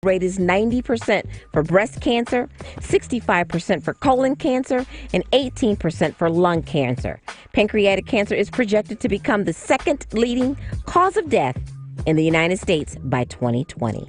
rate is 90% for breast cancer, 65% for colon cancer, and 18% for lung cancer. Pancreatic cancer is projected to become the second leading cause of death in the United States by 2020.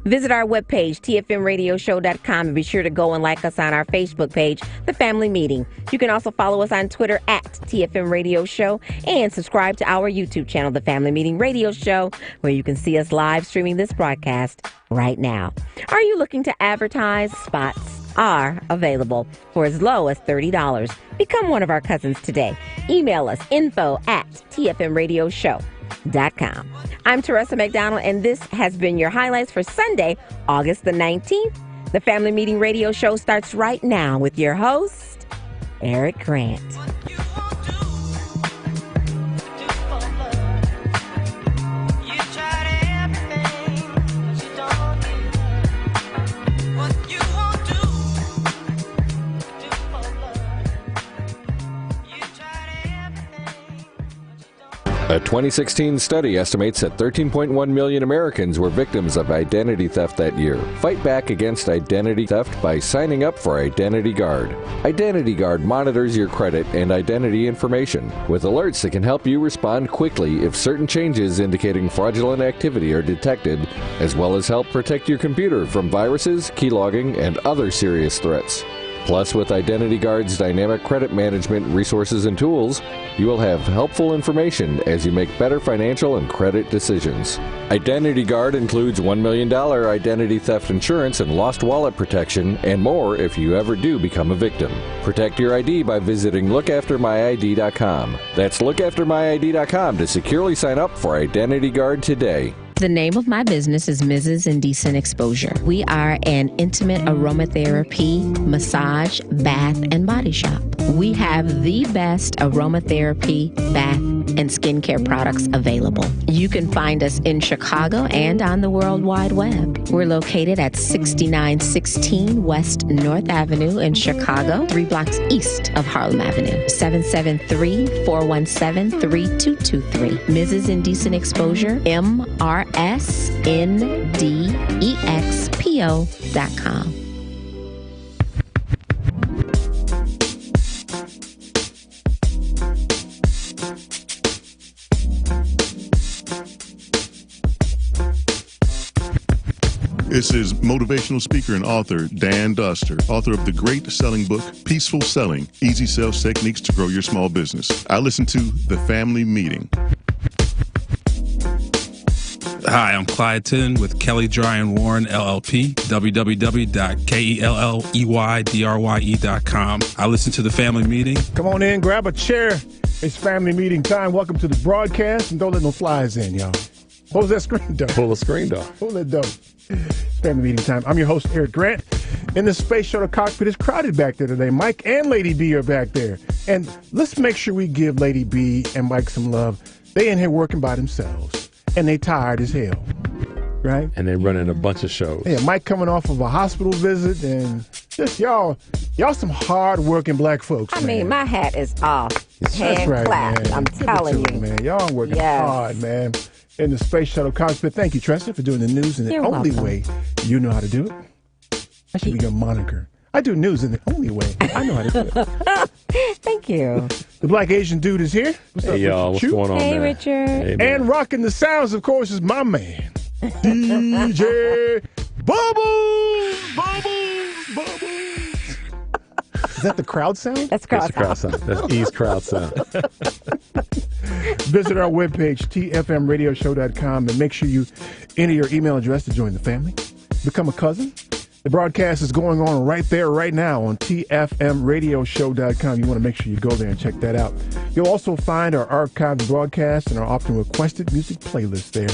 Visit our webpage, tfmradioshow.com, and be sure to go and like us on our Facebook page, The Family Meeting. You can also follow us on Twitter at TFM Radio Show and subscribe to our YouTube channel, The Family Meeting Radio Show, where you can see us live streaming this broadcast right now. Are you looking to advertise? Spots are available for as low as $30. Become one of our cousins today. Email us info@tfmradioshow.com. I'm Teresa McDonald, and this has been your highlights for Sunday, August the 19th. The Family Meeting Radio Show starts right now with your host, Eric Grant. A 2016 study estimates that 13.1 million Americans were victims of identity theft that year. Fight back against identity theft by signing up for Identity Guard. Identity Guard monitors your credit and identity information with alerts that can help you respond quickly if certain changes indicating fraudulent activity are detected, as well as help protect your computer from viruses, keylogging, and other serious threats. Plus, with Identity Guard's dynamic credit management resources and tools, you will have helpful information as you make better financial and credit decisions. Identity Guard includes $1 million identity theft insurance and lost wallet protection, and more if you ever do become a victim. Protect your ID by visiting lookaftermyid.com. That's lookaftermyid.com to securely sign up for Identity Guard today. The name of my business is Mrs. Indecent Exposure. We are an intimate aromatherapy, massage, bath, and body shop. We have the best aromatherapy, bath, and skincare products available. You can find us in Chicago and on the World Wide Web. We're located at 6916 West North Avenue in Chicago, 3 blocks east of Harlem Avenue, 773-417-3223. Mrs. Indecent Exposure, MRSNDEXPO.com. This is motivational speaker and author Dan Duster, author of the great-selling book, Peaceful Selling, Easy Sales Techniques to Grow Your Small Business. I listen to The Family Meeting. Hi, I'm Clyde Tinn with Kelly Dry and Warren LLP, www.KELLEYDRYE.com. I listen to The Family Meeting. Come on in, grab a chair. It's family meeting time. Welcome to the broadcast, and don't let no flies in, y'all. Close that screen door. Pull the screen door. Pull that door. Family meeting time. I'm your host, Eric Grant. In the Space Shuttle cockpit, it's crowded back there today. Mike and Lady B are back there. And let's make sure we give Lady B and Mike some love. They in here working by themselves, and they tired as hell, right? And they're running a bunch of shows. Yeah, Mike coming off of a hospital visit, and just y'all some hard-working black folks, I man. mean, my hat is off. That's Hand right, clap. man. I'm Give it telling to you. them, man. Y'all working hard, man. In the Space Shuttle cockpit. Thank you, Tressa, for doing the news in the You're only welcome. way you know how to do it. That should be your moniker. I do news in the only way I know how to do it. Thank you. The Black Asian dude is here. What's up, Hey, y'all, Richard what's Chu? going on, Hey, man? Richard. Hey, man. And rocking the sounds, of course, is my man, DJ Bubbles. Is that the crowd sound? That's That's the cross. crowd sound. That's East crowd sound. Visit our webpage, tfmradioshow.com, and make sure you enter your email address to join the family. Become a cousin. The broadcast is going on right there, right now on tfmradioshow.com. You want to make sure you go there and check that out. You'll also find our archived broadcasts and our often requested music playlist there.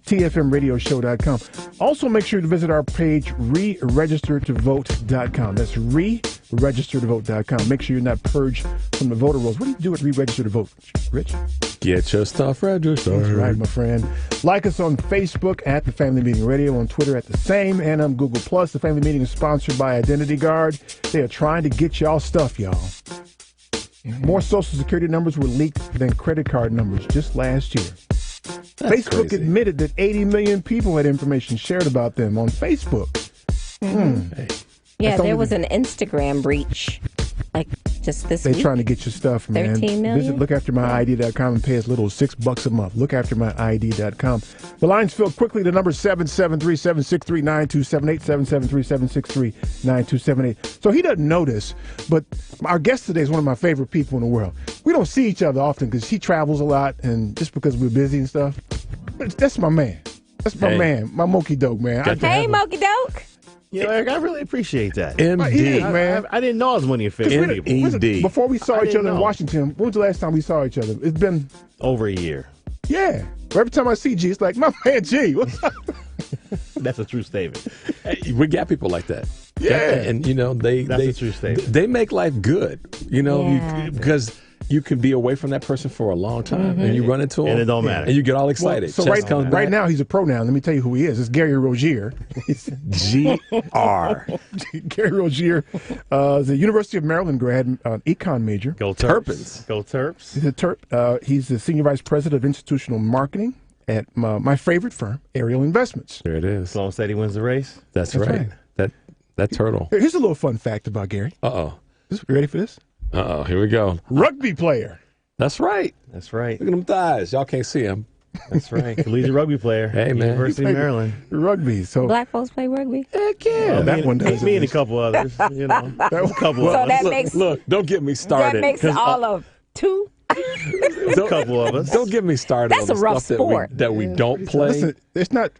tfmradioshow.com. Also, make sure to visit our page, reregistertovote.com. That's reregistertovote.com. Make sure you're not purged from the voter rolls. What do you do at re-register to vote, Rich? Get your stuff registered. That's right, my friend. Like us on Facebook at The Family Meeting Radio, on Twitter at the same, and on Google+. The Family Meeting is sponsored by Identity Guard. They are trying to get y'all stuff, y'all. More Social Security numbers were leaked than credit card numbers just last year. Facebook crazy. admitted that 80 million people had information shared about them on Facebook. Hey, Yeah, That's there only was an Instagram breach, like just this They week. trying to get your stuff, man. 13 million? Visit lookaftermyid.com and pay as little as $6 a month. Lookaftermyid.com. The lines fill quickly. The number 773-763-9278, 773-763-9278. So he doesn't know this, but our guest today is one of my favorite people in the world. We don't see each other often because he travels a lot and just because we're busy and stuff. But that's my man. That's my man, my Moki Doke, man. Hey, Moki Doke. Yeah, Eric, I really appreciate that. He is, MD. man. I didn't know I was one of your favorite people. MD. Before we saw I each didn't other in know. Washington, when was the last time we saw each other? It's been, Over a year. yeah. Every time I see G, it's like, my man G, what's up? That's a true statement. Hey, we got people like that. Yeah. And you know, That's a true statement. they make life good. You know, Yeah. because you can be away from that person for a long time and you run into them And it don't matter. and you get all excited. So Chest comes right back. now he's a pronoun. Let me tell you who he is. It's Gary Rozier. GR. Gary Rozier is a University of Maryland grad, econ major. Go Terps. Terpins. Go Terps. He's the senior vice president of institutional marketing at my favorite firm, Ariel Investments. There it is. Sloan said he wins the race. That's right. right. That turtle. Here's a little fun fact about Gary. Uh-oh. You ready for this? Uh-oh. Here we go. Rugby player. That's right. That's right. Look at them thighs. Y'all can't see them. That's right. Collegiate rugby player. Hey, man. University of Maryland. Rugby. So Black folks play rugby. Heck yeah. that one does. Me and a couple others. You know, a couple So of us. that makes Look, don't get me started. that makes 'cause all of two. A couple of us. Don't get me started. That's on a the rough stuff sport. that we don't play. listen, it's not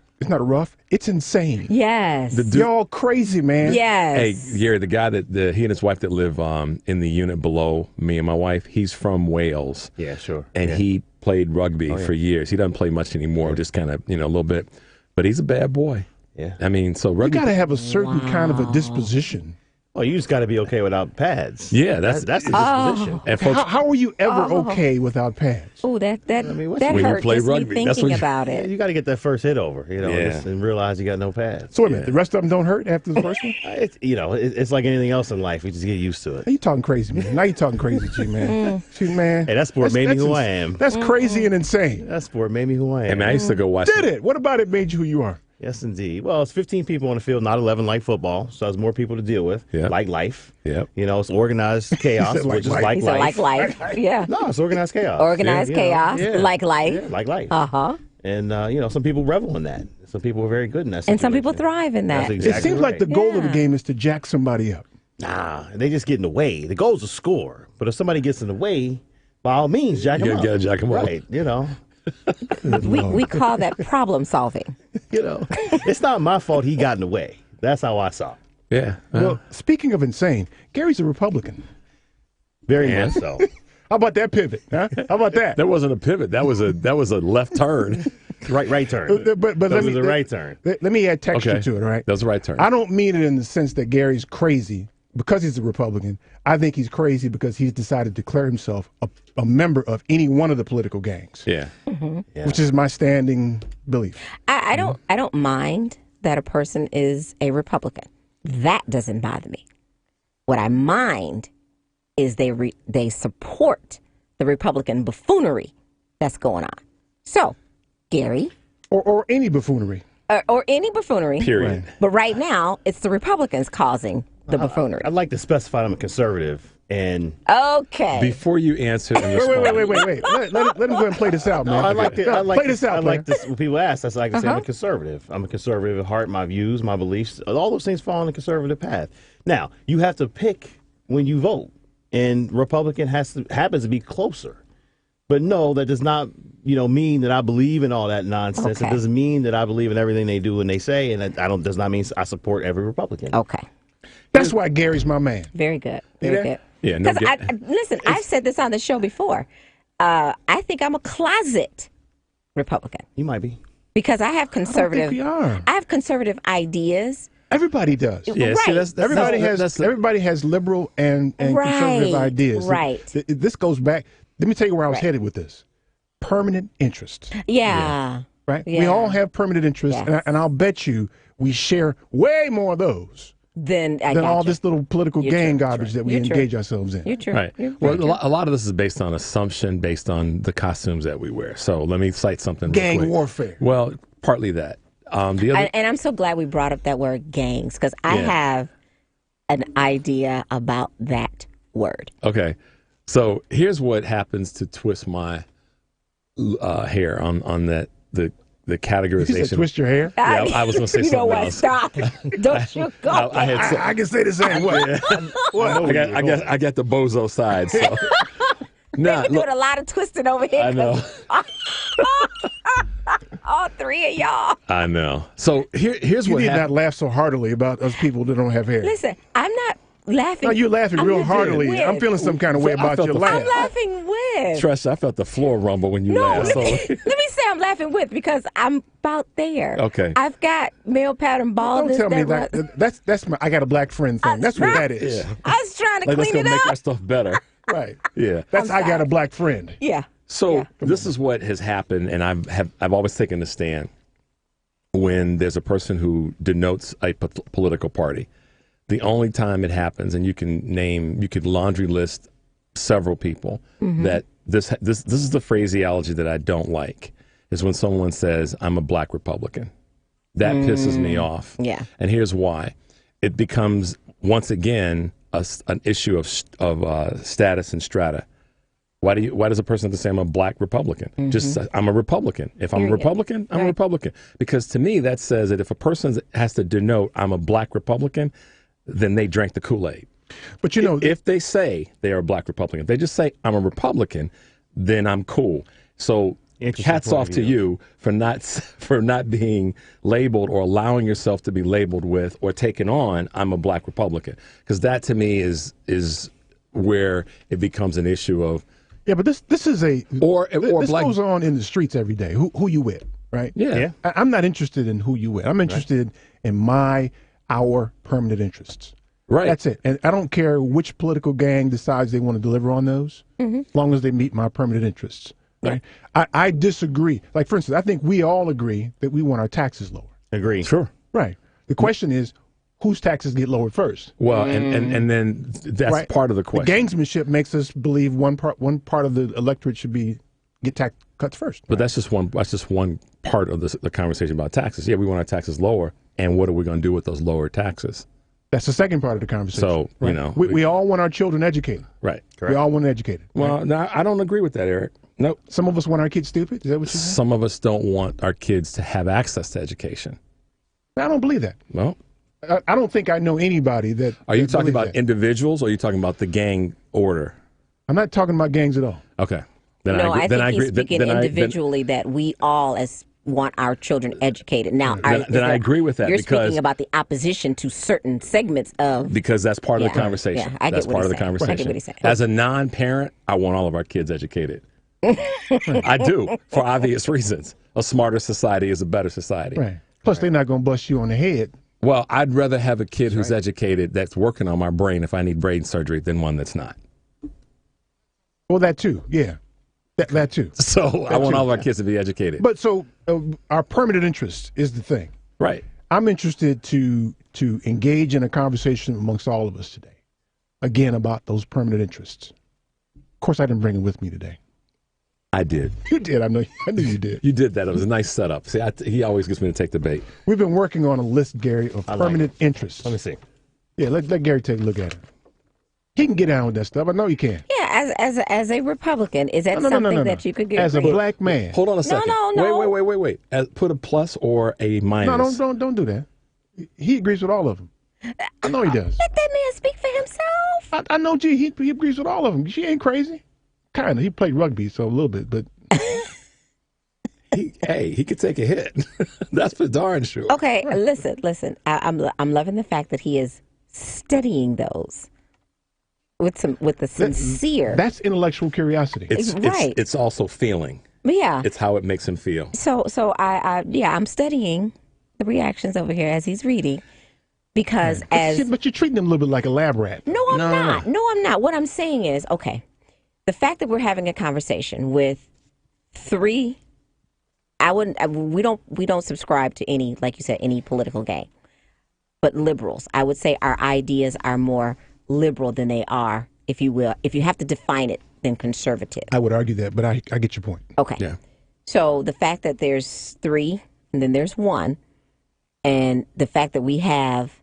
rough. It's insane. Yes. Y'all crazy, man. Yes. Hey, Gary, the guy he and his wife that live in the unit below me and my wife, he's from Wales. Yeah, sure. And Yeah. he played rugby for years. He doesn't play much anymore, just kind of, a little bit. But he's a bad boy. Yeah. I mean, so You rugby. got to have a certain kind of a disposition. Well, you just got to be okay without pads. Yeah, that's the disposition. And folks, How are you ever okay without pads? Oh, that what's that when you hurt play just rugby, me that's thinking what you- about Yeah, it. you got to get that first hit over, Yeah. and realize you got no pads. So wait a minute, the rest of them don't hurt after the first one? It's like anything else in life. We just get used to it. Hey, you talking crazy, man. Now you talking crazy, G, man. See, man. Hey, that sport made me who I am. That's crazy and insane. That sport made me who I am. I mean, I used to go watch. Did it? What about it made you who you are? Yes, indeed. Well, it's 15 people on the field, not 11 like football, so there's more people to deal with. Yeah. Like life. Yep. It's organized chaos, said like which is life. like He said life. like life. Yeah. No, it's organized chaos. Organized chaos, Yeah. like life. Yeah, like life. Uh-huh. And, some people revel in that. Some people are very good in that And some people situation. thrive in that. That's It exactly seems like the right. goal of the Yeah. game is to jack somebody up. Nah, they just get in the way. The goal is to score. But if somebody gets in the way, by all means, jack You them up. gotta jack 'em up. Right, We call that problem solving. It's not my fault he got in the way. That's how I saw it. Yeah. Well, speaking of insane, Gary's a Republican. Very much so. How about that pivot? Huh? How about that? that wasn't a pivot. That was a left turn. Right turn. But That let was me, a right turn. Let me add texture Okay. to it, all right? That was a right turn. I don't mean it in the sense that Gary's crazy because he's a Republican. I think he's crazy because he's decided to declare himself a member of any one of the political gangs, Yeah. which is my standing belief. I don't mind that a person is a Republican. That doesn't bother me. What I mind is they support the Republican buffoonery that's going on. So, Gary, Or any buffoonery. or any buffoonery. Period. But right now, it's the Republicans causing the buffoonery. I'd like to specify I'm a conservative. And Okay. Before you answer and respond, Wait. Let him go ahead and play this out, man. I like to. Play this out, I like player. this. When people ask, that's like I say I'm a conservative. I'm a conservative at heart. My views, my beliefs, all those things fall on the conservative path. Now you have to pick when you vote, and Republican happens to be closer. But no, that does not mean that I believe in all that nonsense. Okay. It doesn't mean that I believe in everything they do and they say, and does not mean I support every Republican. Okay. That's why Gary's my man. Very good. Very good. Yeah, no, Because listen, I've said this on the show before. I think I'm a closet Republican You might be. because I have conservative. we are. I have conservative ideas. Everybody does. yeah, Right. see, that's Everybody has liberal and conservative Right, ideas. right. This goes back. Let me tell you where I was headed with this. Permanent interest. Yeah. Right? We Yeah. all have permanent interests, Yes. and I'll bet you we share way more of those then I than got all you. this little political You're gang true, garbage true. that we You're true. engage ourselves in. You're true. Right. You're Well, very a lot of this is based on assumption, based on the costumes that we wear. So let me cite something. real Gang quick. warfare. Well, partly that. The other. And I'm so glad we brought up that word gangs because I Yeah. have an idea about that word. Okay. So here's what happens to twist my hair on that the You categorization. said twist your hair. Yeah, I was going to say You know something what? else. Stop. Don't you go. I had so- I can say the same way. I got the bozo side. So. Nah, We're look, doing a lot of twisting over here. I know. All three of y'all. I know. So here's You what need not happened. laugh so heartily about us people that don't have hair. Listen, I'm not laughing. No, you're laughing I'm real laughing heartily. with. I'm feeling some kind of way I about felt your the- laugh. I'm laughing with. Trust, I felt the floor rumble when you No, laughed. let So. me say I'm laughing with because I'm about there. Okay. I've got male pattern Don't baldness. tell me that that. runs- That's my. I got a black friend thing. That's what that is. Yeah. I was trying to Like, let's clean go it make up. our stuff better. Right. Yeah. That's I'm I got sorry. a black friend. Yeah. So Yeah. this is what has happened, and I've always taken the stand when there's a person who denotes a political party. The only time it happens, and you could laundry list several people that this is the phraseology that I don't like, is when someone says, "I'm a black Republican." That pisses me off. Yeah. And here's why: it becomes once again an issue of status and strata. Why does a person have to say I'm a black Republican? Just say, I'm a Republican. If I'm a Republican, I'm a Republican. Because to me, that says that if a person has to denote I'm a black Republican, then they drank the Kool-Aid. But you know, If they say they are a black Republican, if they just say I'm a Republican, then I'm cool. So Interesting hats point off of to view. you for not being labeled or allowing yourself to be labeled with or taken on I'm a black Republican, because that to me is where it becomes an issue of yeah, but this is a or this black. goes on in the streets every day. Who you with, right? Yeah. Yeah. I'm not interested in who you with. I'm interested in our permanent interests. Right. That's it. And I don't care which political gang decides they want to deliver on those, as long as they meet my permanent interests. Right. I disagree. Like, for instance, I think we all agree that we want our taxes lower. Agree. Sure. Right. The question is, whose taxes get lowered first? Well, and then that's Right. part of the question. The gangsmanship makes us believe one part of the electorate should get tax cuts first. But that's just one part of the conversation about taxes. Yeah, we want our taxes lower, and what are we going to do with those lower taxes? That's the second part of the conversation. So, you know, we all want our children educated. Right. We all want them educated. Well, no, I don't agree with that, Eric. Nope. Some of us want our kids stupid. Is that what you said? Some of us don't want our kids to have access to education. I don't believe that. Well, I don't think I know anybody that. are you that talking believes about that. individuals, or are you talking about the gang order? I'm not talking about gangs at all. Okay. Then No, I then think he's agree. speaking individually that we all want our children educated. Now, then I agree with that You're because- speaking about the opposition to certain segments of. Because that's part of the Yeah. conversation. Yeah, I get that's what part of he's the saying. I get conversation. what he's saying. As a non-parent, I want all of our kids educated. I do, for obvious reasons. A smarter society is a better society. Right. Plus, they're not going to bust you on the head. Well, I'd rather have a kid who's educated that's working on my brain if I need brain surgery than one that's not. Well, that too. Yeah. That too. So I want all of our kids to be educated. But so our permanent interest is the thing. Right. I'm interested to engage in a conversation amongst all of us today, again, about those permanent interests. Of course, I didn't bring it with me today. I did. You did. I knew you did. You did that. It was a nice setup. See, he always gets me to take the bait. We've been working on a list, Gary, of like permanent interests. Let me see. Yeah, let Gary take a look at it. He can get down with that stuff. I know he can. Yeah, as a Republican, is that something that you could get? As a rid of? black man. Hold on a second. no. Wait. Put a plus or a minus. No, don't do that. He agrees with all of them. I know he does. Let that man speak for himself. I know, G. He agrees with all of them. She ain't crazy. Kind of. He played rugby, so a little bit, but He could take a hit. That's for darn sure. Okay, listen. I'm loving the fact that he is studying those with the sincere. that's intellectual curiosity. Right. It's also feeling. Yeah. It's how it makes him feel. So I'm studying the reactions over here as he's reading because But you're treating him a little bit like a lab rat. No, I'm not. No, I'm not. What I'm saying is, okay, the fact that we're having a conversation with three, we don't subscribe to any, like you said, any political gang. but liberals. I would say our ideas are more liberal than they are, if you will. If you have to define it, than conservative. I would argue that, but I get your point. Okay. Yeah. So the fact that there's 3 and then there's 1, and the fact that we have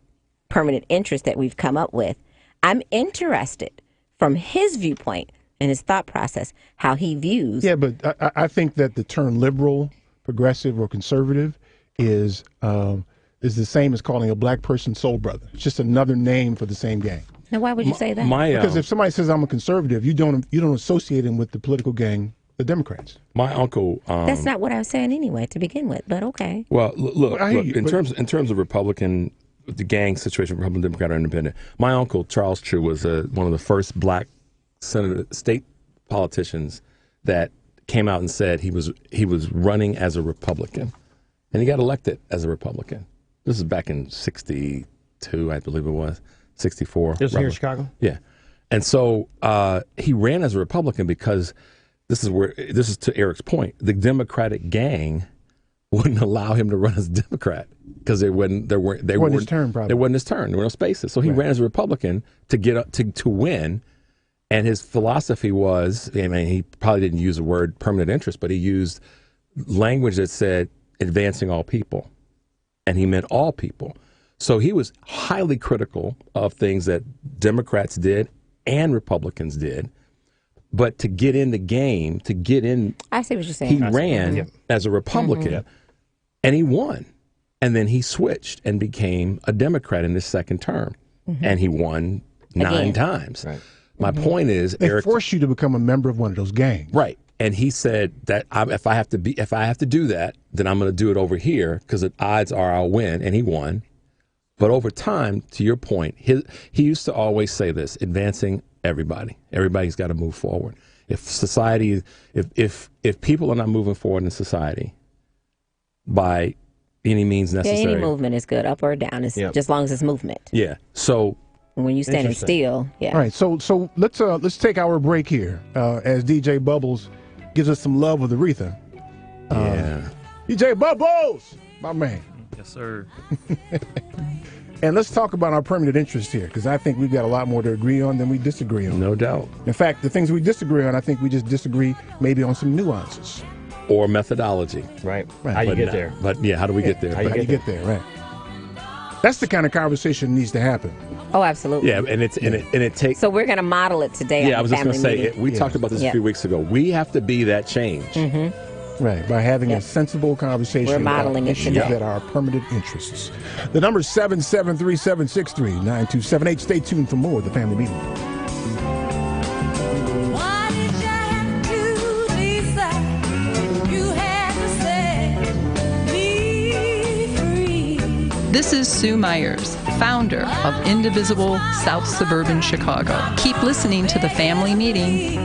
permanent interest that we've come up with, I'm interested from his viewpoint and his thought process, how he views. Yeah, but I think that the term liberal, progressive, or conservative is the same as calling a black person soul brother. It's just another name for the same gang. Now, why would you say that? Because if somebody says I'm a conservative, you don't associate him with the political gang, the Democrats. My uncle. That's not what I was saying anyway to begin with, but okay. Well, look in terms of Republican, the gang situation, Republican, Democrat, or Independent. My uncle Charles True was one of the first black state politicians that came out and said he was running as a Republican, and he got elected as a Republican. This is back in '62, I believe it was. 64. This was here in Chicago? Yeah. And so he ran as a Republican because this is to Eric's point. The Democratic gang wouldn't allow him to run as a Democrat because they weren't his turn, probably. There wasn't his turn. There were no spaces. So he ran as a Republican to get up to win. And his philosophy was, I mean, he probably didn't use the word permanent interest, but he used language that said advancing all people. And he meant all people. So he was highly critical of things that Democrats did and Republicans did. But to get in the game, I see what you're saying. He ran as a Republican and he won. And then he switched and became a Democrat in his second term. And he won 9 times. Right. My point is, they force you to become a member of one of those gangs. Right. And he said that if I have to do that, then I'm going to do it over here because the odds are I'll win. And he won. But over time, to your point, he used to always say this: advancing everybody. Everybody's got to move forward. If society, if people are not moving forward in society by any means necessary, any movement is good, up or down. It's just as long as it's movement. Yeah. So when you standing still, All right. So let's take our break here as DJ Bubbles gives us some love with Aretha. DJ Bubbles, my man. Yes, sir. And let's talk about our permanent interest here, because I think we've got a lot more to agree on than we disagree on. No doubt. In fact, the things we disagree on, I think we just disagree maybe on some nuances. Or methodology. Right. How you get there. But how do we get there? How you get there, right. That's the kind of conversation that needs to happen. Oh, absolutely. Yeah, and it takes. So we're going to model it today. Yeah, I was just going to say, we talked about this a few weeks ago. We have to be that change. Right, by having a sensible conversation. We're modeling about issues that are permanent interests. The number is 773-763-9278. Stay tuned for more of the Family Meeting. Why did you have to, Lisa? You had to set me free. This is Sue Myers, founder of Indivisible South Suburban Chicago. Keep listening to the Family Meeting.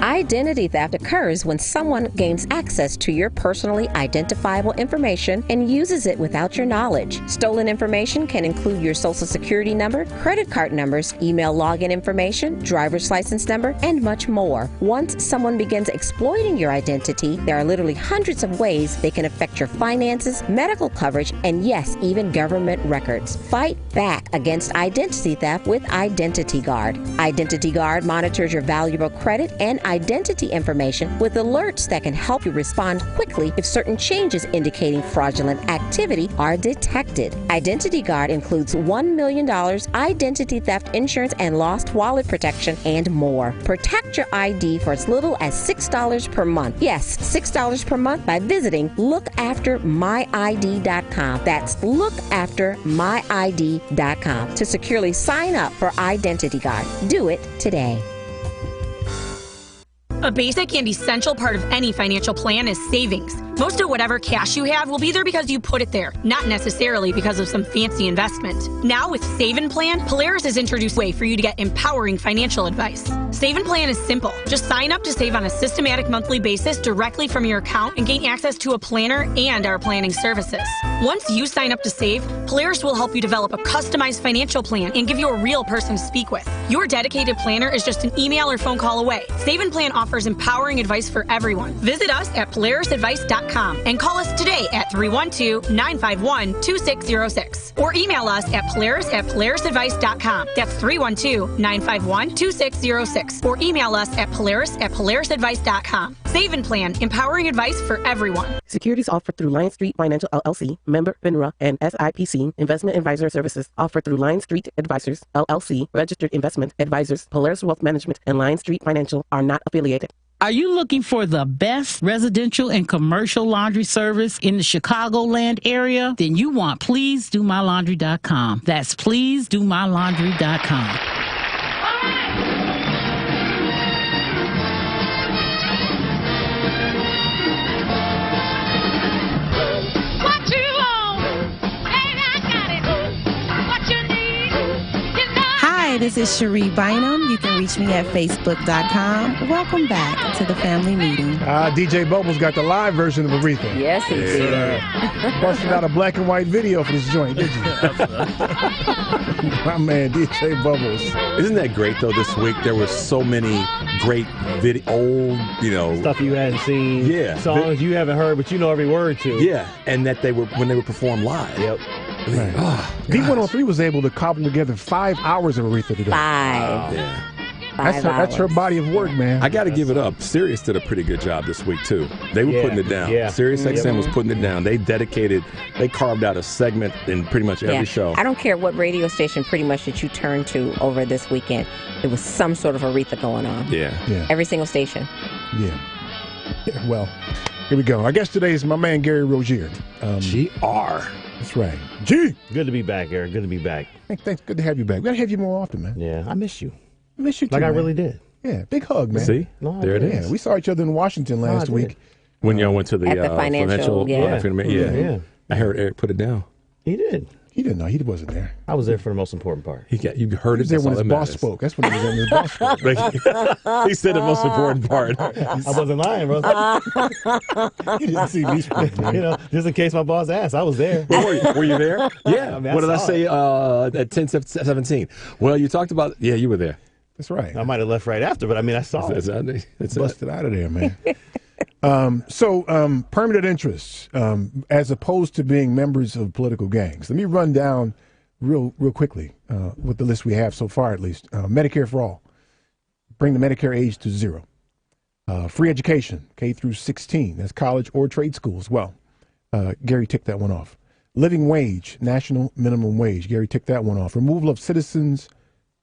Identity theft occurs when someone gains access to your personally identifiable information and uses it without your knowledge. Stolen information can include your social security number, credit card numbers, email login information, driver's license number, and much more. Once someone begins exploiting your identity, there are literally hundreds of ways they can affect your finances, medical coverage, and yes, even government records. Fight back against identity theft with Identity Guard. Identity Guard monitors your valuable credit and identity information with alerts that can help you respond quickly if certain changes indicating fraudulent activity are detected. Identity Guard includes $1 million identity theft insurance and lost wallet protection and more. Protect your ID for as little as $6 per month. Yes, $6 per month by visiting lookaftermyid.com. That's lookaftermyid.com to securely sign up for Identity Guard. Do it today. A basic and essential part of any financial plan is savings. Most of whatever cash you have will be there because you put it there, not necessarily because of some fancy investment. Now with Save and Plan, Polaris has introduced a way for you to get empowering financial advice. Save and Plan is simple. Just sign up to save on a systematic monthly basis directly from your account and gain access to a planner and our planning services. Once you sign up to save, Polaris will help you develop a customized financial plan and give you a real person to speak with. Your dedicated planner is just an email or phone call away. Save and Plan offers empowering advice for everyone. Visit us at polarisadvice.com and call us today at 312-951-2606 or email us at polarisadvice.com. That's 312-951-2606 or email us at polarisadvice.com. Save and Plan, empowering advice for everyone. Securities offered through Lion Street Financial LLC, member FINRA and SIPC. Investment advisor services offered through Lion Street Advisors LLC, registered investment advisors. Polaris Wealth Management and Lion Street Financial are not affiliated. Are you looking for the best residential and commercial laundry service in the Chicagoland area? Then you want PleaseDoMyLaundry.com. That's PleaseDoMyLaundry.com. Hi, this is Cherie Bynum. You can reach me at Facebook.com. Welcome back to the family meeting. DJ Bubbles got the live version of Aretha. Yes, he did. Busted out a black and white video for this joint, did you? My man, DJ Bubbles. Isn't that great though? This week there were so many great old, stuff you hadn't seen. Yeah, songs you haven't heard, but you know every word to. Yeah, and that when they were performed live. Yep. Right. B103 was able to cobble together 5 hours of Aretha today. 5. Yeah. That's her body of work, man. I got to give it up. Sirius did a pretty good job this week too. They were putting it down. Yeah. Sirius XM was putting it down. They carved out a segment in pretty much every show. I don't care what radio station pretty much that you turned to over this weekend. There was some sort of Aretha going on. Yeah. Every single station. Yeah. Well, here we go. Our guest today is my man Gary Rozier. GR. That's right. G. Good to be back, Eric. Good to be back. Thanks. Good to have you back. We got to have you more often, man. Yeah, I miss you. I miss you too, Like I man. really did. Yeah, big hug, man. See? No, there it is. Yeah, we saw each other in Washington last week. When y'all went to the, At the financial, yeah. I heard Eric put it down. He did. He didn't know. He wasn't there. I was there for the most important part. You heard it. He was there when that's his all boss that spoke. That's when he was in his boss spoke. He said the most important part. I wasn't lying, bro. You didn't see me speak, man. Just in case my boss asked, I was there. Were you there? Yeah. I mean, what did I saw say at 10:17? Well, you talked about. Yeah, you were there. That's right. I might have left right after, but I mean, I saw it. That's busted out of there, man. Permanent interests, as opposed to being members of political gangs. Let me run down real quickly with the list we have so far, at least. Medicare for all. Bring the Medicare age to 0. Free education, K through 16. That's college or trade school as well. Gary ticked that one off. Living wage, national minimum wage. Gary ticked that one off. Removal of Citizens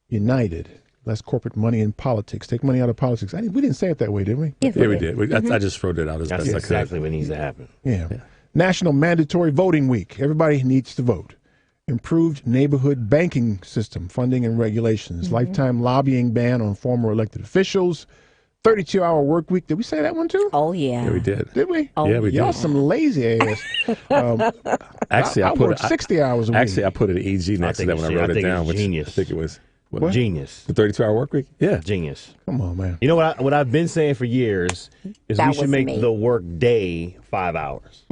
United. Less corporate money in politics. Take money out of politics. We didn't say it that way, did we? Yes, we did. I just wrote it out as That's best I could. exactly what needs to happen. Yeah. National Mandatory Voting Week. Everybody needs to vote. Improved neighborhood banking system, funding and regulations. Lifetime lobbying ban on former elected officials. 32-hour work week. Did we say that one too? Oh, yeah. Yeah, we did. Did we? Oh, yeah, we Y'all did. some lazy ass. Actually, I worked 60 hours a week. Actually, I put an EG next to that when I wrote it down. Which genius. I think it was Genius. the 32-hour work week. Yeah, Genius. Come on, man. You know what I've been saying for years is That we should was make me. the work day 5 hours.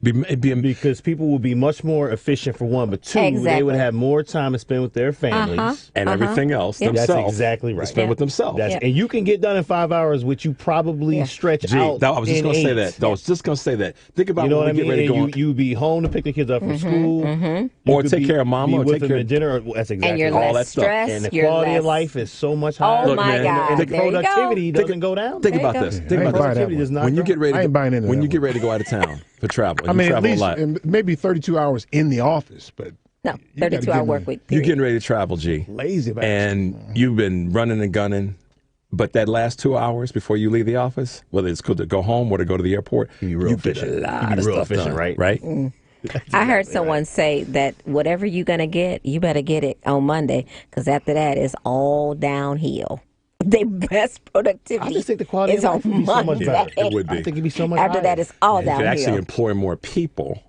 Because people will be much more efficient for one, but two, they Exactly. would have more time to spend with their families. and everything else Yep. That's themselves. exactly right. Spend with themselves. And you can get done in 5 hours, which you probably stretch Gee, out. I was just in going to say 8. that. I was just going to say that. Think about You know when what I we mean? get ready to go And you be home to pick the kids up from school, You or could take care of mama, be or with take them care at dinner. That's exactly And you're right. all less that stuff. stressed. And the you're quality of less- life is so much higher. Oh, Look, my man, God. And the There you go. productivity doesn't go down. Think There you about go. this. I Think ain't about buying this. that Productivity does not When you go- get ready, I ain't buying into when that you get one. ready to go out of town for travel, I and mean, you at travel least a lot. maybe 32 hours in the office, but No, You gotta 32-hour give work me- week. You're period. getting ready to travel, G. lazy bastard. And you've been running and gunning, but that last 2 hours before you leave the office, whether it's good to go home or to go to the airport, You real get efficient. a You lot be of real stuff efficient, done, right? Right? I heard someone say that whatever you're going to get, you better get it on Monday because after that, it's all downhill. their best productivity I just think the quality is of on life would be so much Monday. better. It would be. I think it'd be so much After higher. that, it's all You could downhill. actually employ more people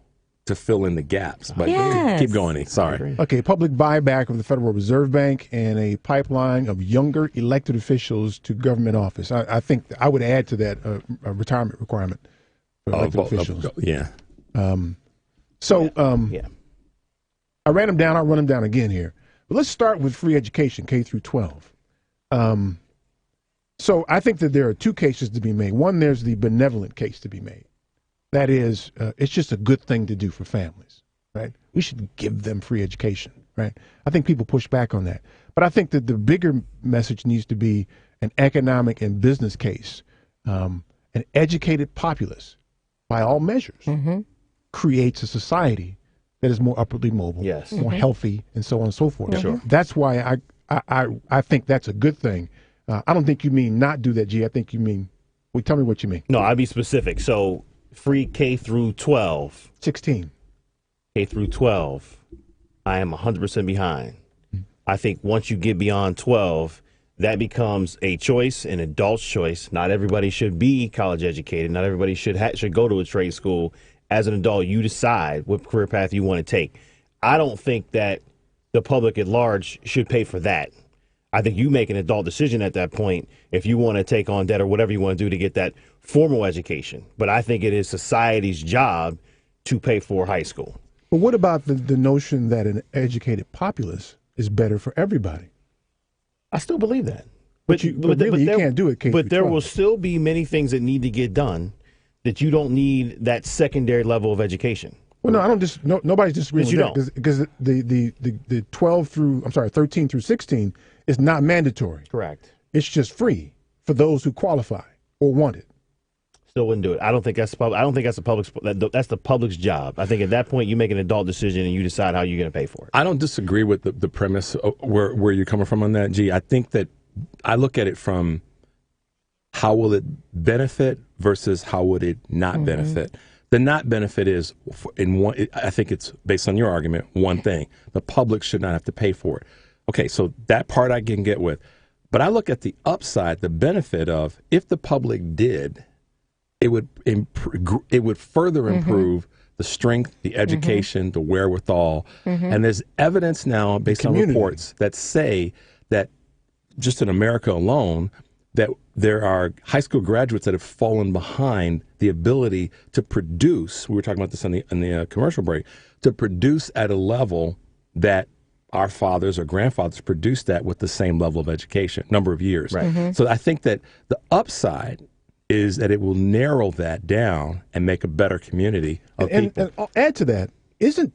to fill in the gaps. But Yes. keep going, E. Sorry. Okay, public buyback of the Federal Reserve Bank and a pipeline of younger elected officials to government office. I think I would add to that a retirement requirement for elected officials. Yeah. Yeah. I ran them down. I'll run them down again here. But let's start with free education, K through 12. So I think that there are two cases to be made. One, there's the benevolent case to be made. That is, it's just a good thing to do for families, right? We should give them free education, right? I think people push back on that. But I think that the bigger message needs to be an economic and business case. An educated populace, by all measures, creates a society that is more upwardly mobile, more healthy, and so on and so forth. Sure. That's why I think that's a good thing. I don't think you mean not do that, G. I think you mean, well, tell me what you mean. No, I'd be specific. So free K through 12. 16. K through 12. I am 100% behind. I think once you get beyond 12, that becomes a choice, an adult's choice. Not everybody should be college educated. Not everybody should go to a trade school. As an adult, you decide what career path you want to take. I don't think that the public at large should pay for that. I think you make an adult decision at that point if you want to take on debt or whatever you want to do to get that formal education. But I think it is society's job to pay for high school. But what about the notion that an educated populace is better for everybody? I still believe that. But you can't do it K But through there 12. will still be many things that need to get done that you don't need that secondary level of education. Well, no, I don't nobody's disagreeing Yes, with you that because the 13 through 16 is not mandatory. Correct. It's just free for those who qualify or want it. Still wouldn't do it. I don't think that's the public's. That's the public's job. I think at that point you make an adult decision and you decide how you're going to pay for it. I don't disagree with the premise where you're coming from on that, G. I think that I look at it from how will it benefit versus how would it not benefit. The not benefit is, I think it's based on your argument, one thing. The public should not have to pay for it. Okay, so that part I can get with. But I look at the upside, the benefit of if the public did, it would further improve the strength, the education, the wherewithal. And there's evidence now based on reports that say that just in America alone, that there are high school graduates that have fallen behind the ability to produce. We were talking about this in the commercial break, to produce at a level that our fathers or grandfathers produced that with the same level of education, number of years. Right. So I think that the upside is that it will narrow that down and make a better community of people. And I'll add to that, isn't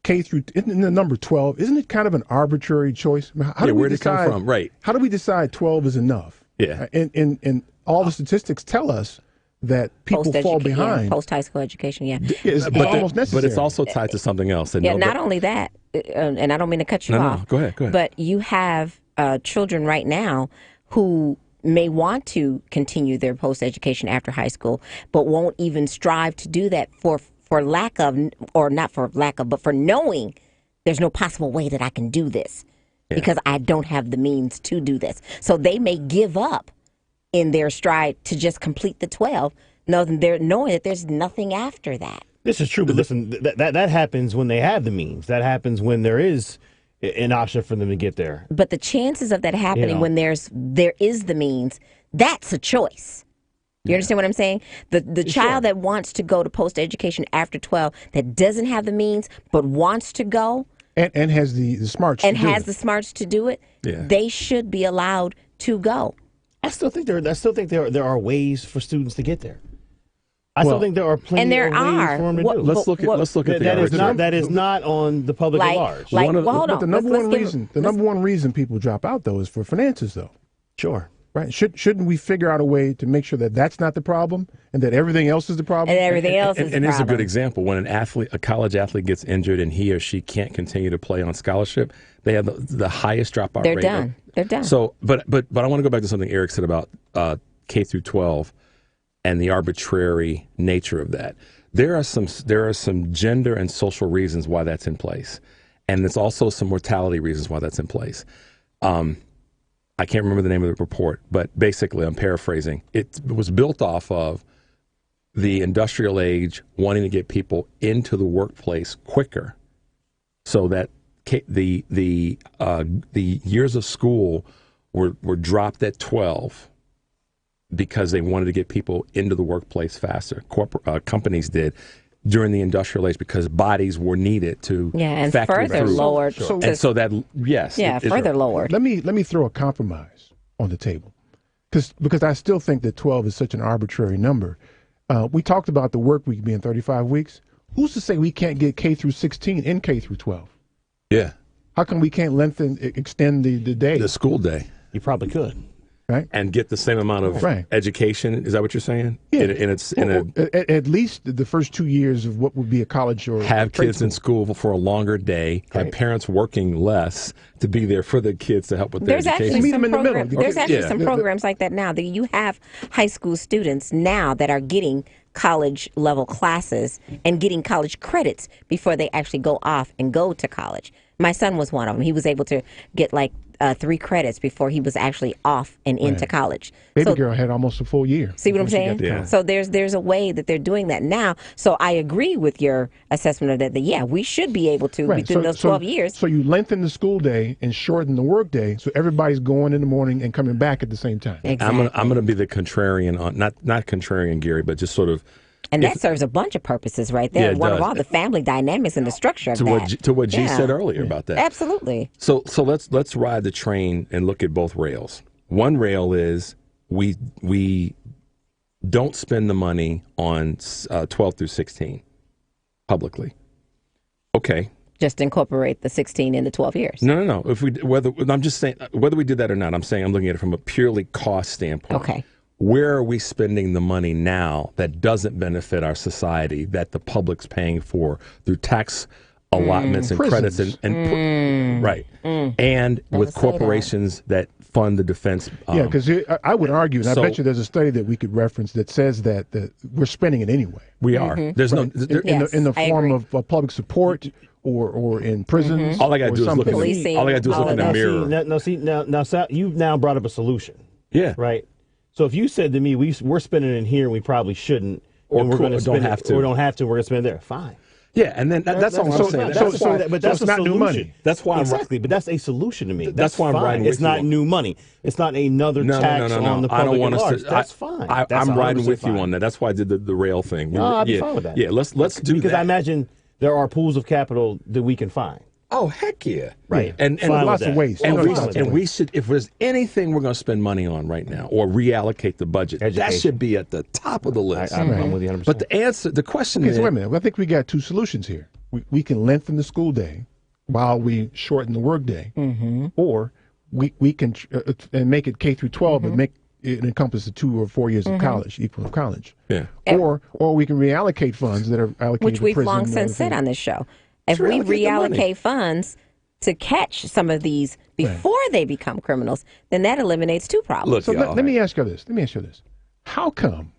the number 12, isn't it kind of an arbitrary choice? I mean, how do we where did it come from? Right. How do we decide 12 is enough? Yeah. And all the statistics tell us that people fall behind. Post-high school education, yeah. It's almost necessary. But it's also tied to something else. And Yeah, not only that, and I don't mean to cut you off. No, go ahead. But you have children right now who may want to continue their post-education after high school, but won't even strive to do that for lack of, or not for lack of, but for knowing there's no possible way that I can do this because I don't have the means to do this. So they may give up in their stride to just complete the 12, knowing that there's nothing after that. This is true, but listen, that happens when they have the means. That happens when there is an option for them to get there. But the chances of that happening when there is the means, that's a choice. You understand what I'm saying? The child that wants to go to post-education after 12 that doesn't have the means but wants to go and has the smarts the smarts to do it, they should be allowed to go. I still think there are ways for students to get there. I still think there are plenty of ways for them to do. Let's look at that is not on the public at large. But the number one reason people drop out though is for finances though. Sure. Right? Shouldn't we figure out a way to make sure that that's not the problem and that everything else is the problem? And everything else is the problem. And it's a good example. When a college athlete gets injured and he or she can't continue to play on scholarship, they have the highest dropout rate. They're done. So, but I want to go back to something Eric said about K through 12 and the arbitrary nature of that. There are some gender and social reasons why that's in place, and there's also some mortality reasons why that's in place. I can't remember the name of the report, but basically, I'm paraphrasing. It was built off of the industrial age wanting to get people into the workplace quicker, so that the years of school were dropped at 12 because they wanted to get people into the workplace faster. Companies did during the industrial age because bodies were needed to and factory further through. lowered. And so that Further lowered. Let me throw a compromise on the table, because I still think that 12 is such an arbitrary number. We talked about the work week being 35 weeks. Who's to say we can't get K through 16 in K through 12? Yeah. How come we can't extend the day? The school day. You probably could. Right. And get the same amount of education. Is that what you're saying? Yeah. At least the first 2 years of what would be a college or have trade kids in school for a longer day, have Right. parents working less to be there for the kids to help with their There's education. actually Meet some them in the middle. programs. There's actually Yeah. some programs like that now. That you have high school students now that are getting college level classes and getting college credits before they actually go off and go to college. My son was one of them. He was able to get like 3 credits before he was actually off and into Right. college. Baby So- girl had almost a full year. See what I'm before she saying? got to college. So there's a way that they're doing that now. So I agree with your assessment of that. That we should be able to within those 12 years. So you lengthen the school day and shorten the work day, so everybody's going in the morning and coming back at the same time. Exactly. I'm gonna be the contrarian on not contrarian, Gary, but just sort of And that serves a bunch of purposes right there. Yeah, it One of does. all the family dynamics and the structure of to that. what G Yeah. said earlier about that. Absolutely. So let's ride the train and look at both rails. One rail is we don't spend the money on 12 through 16 publicly. Okay. Just incorporate the 16 into 12 years. No. I'm just saying whether we did that or not. I'm looking at it from a purely cost standpoint. Okay. Where are we spending the money now that doesn't benefit our society, that the public's paying for through tax allotments and credits right, and with corporations that fund the defense? Yeah, because I would argue, and I so- bet you there's a study that we could reference that says that we're spending it anyway. We are. There's Right. in the I form agree. of public support or in prisons. All I gotta or do is look something. in Policing, all I gotta do is all look in of the that. mirror. Now, Sal, you've now brought up a solution. Yeah. Right. So if you said to me, we're spending it in here, and we probably shouldn't, Or and we're going to don't spend have it, to. or don't have to, we're going to spend it there. Fine. Yeah, and then that's all I'm saying. That's why- but that's it's a not new solution. money. That's why I'm- exactly. But that's a solution to me. That's why I'm fine. riding It's with not you. new money. It's not another tax on the public I don't want at us large. to. That's fine. I'm That's riding 100% with you fine. on that. That's why I did the rail thing. No, I'd be fine with that. Yeah, let's do because that. I imagine there are pools of capital that we can find. Oh heck yeah! Right. And Fine with lots of that. ways. And, You know, we, lots of and ways. we should, if there's anything we're going to spend money on right now or reallocate the budget, that Education. should be at the top of the list. I'm with you 100%. But the question Okay, is, so wait a minute. I think we got 2 solutions here. We can lengthen the school day while we shorten the work day, or we can and make it K through 12 and make it encompass the 2 or 4 years of college, equal of college. yeah, Or we can reallocate funds that are allocated Which to we've prison long and since other said things. on this show. If Let's we reallocate the money. reallocate funds to catch some of these before they become criminals, then that eliminates 2 problems. look, So y'all, let me ask you this. How come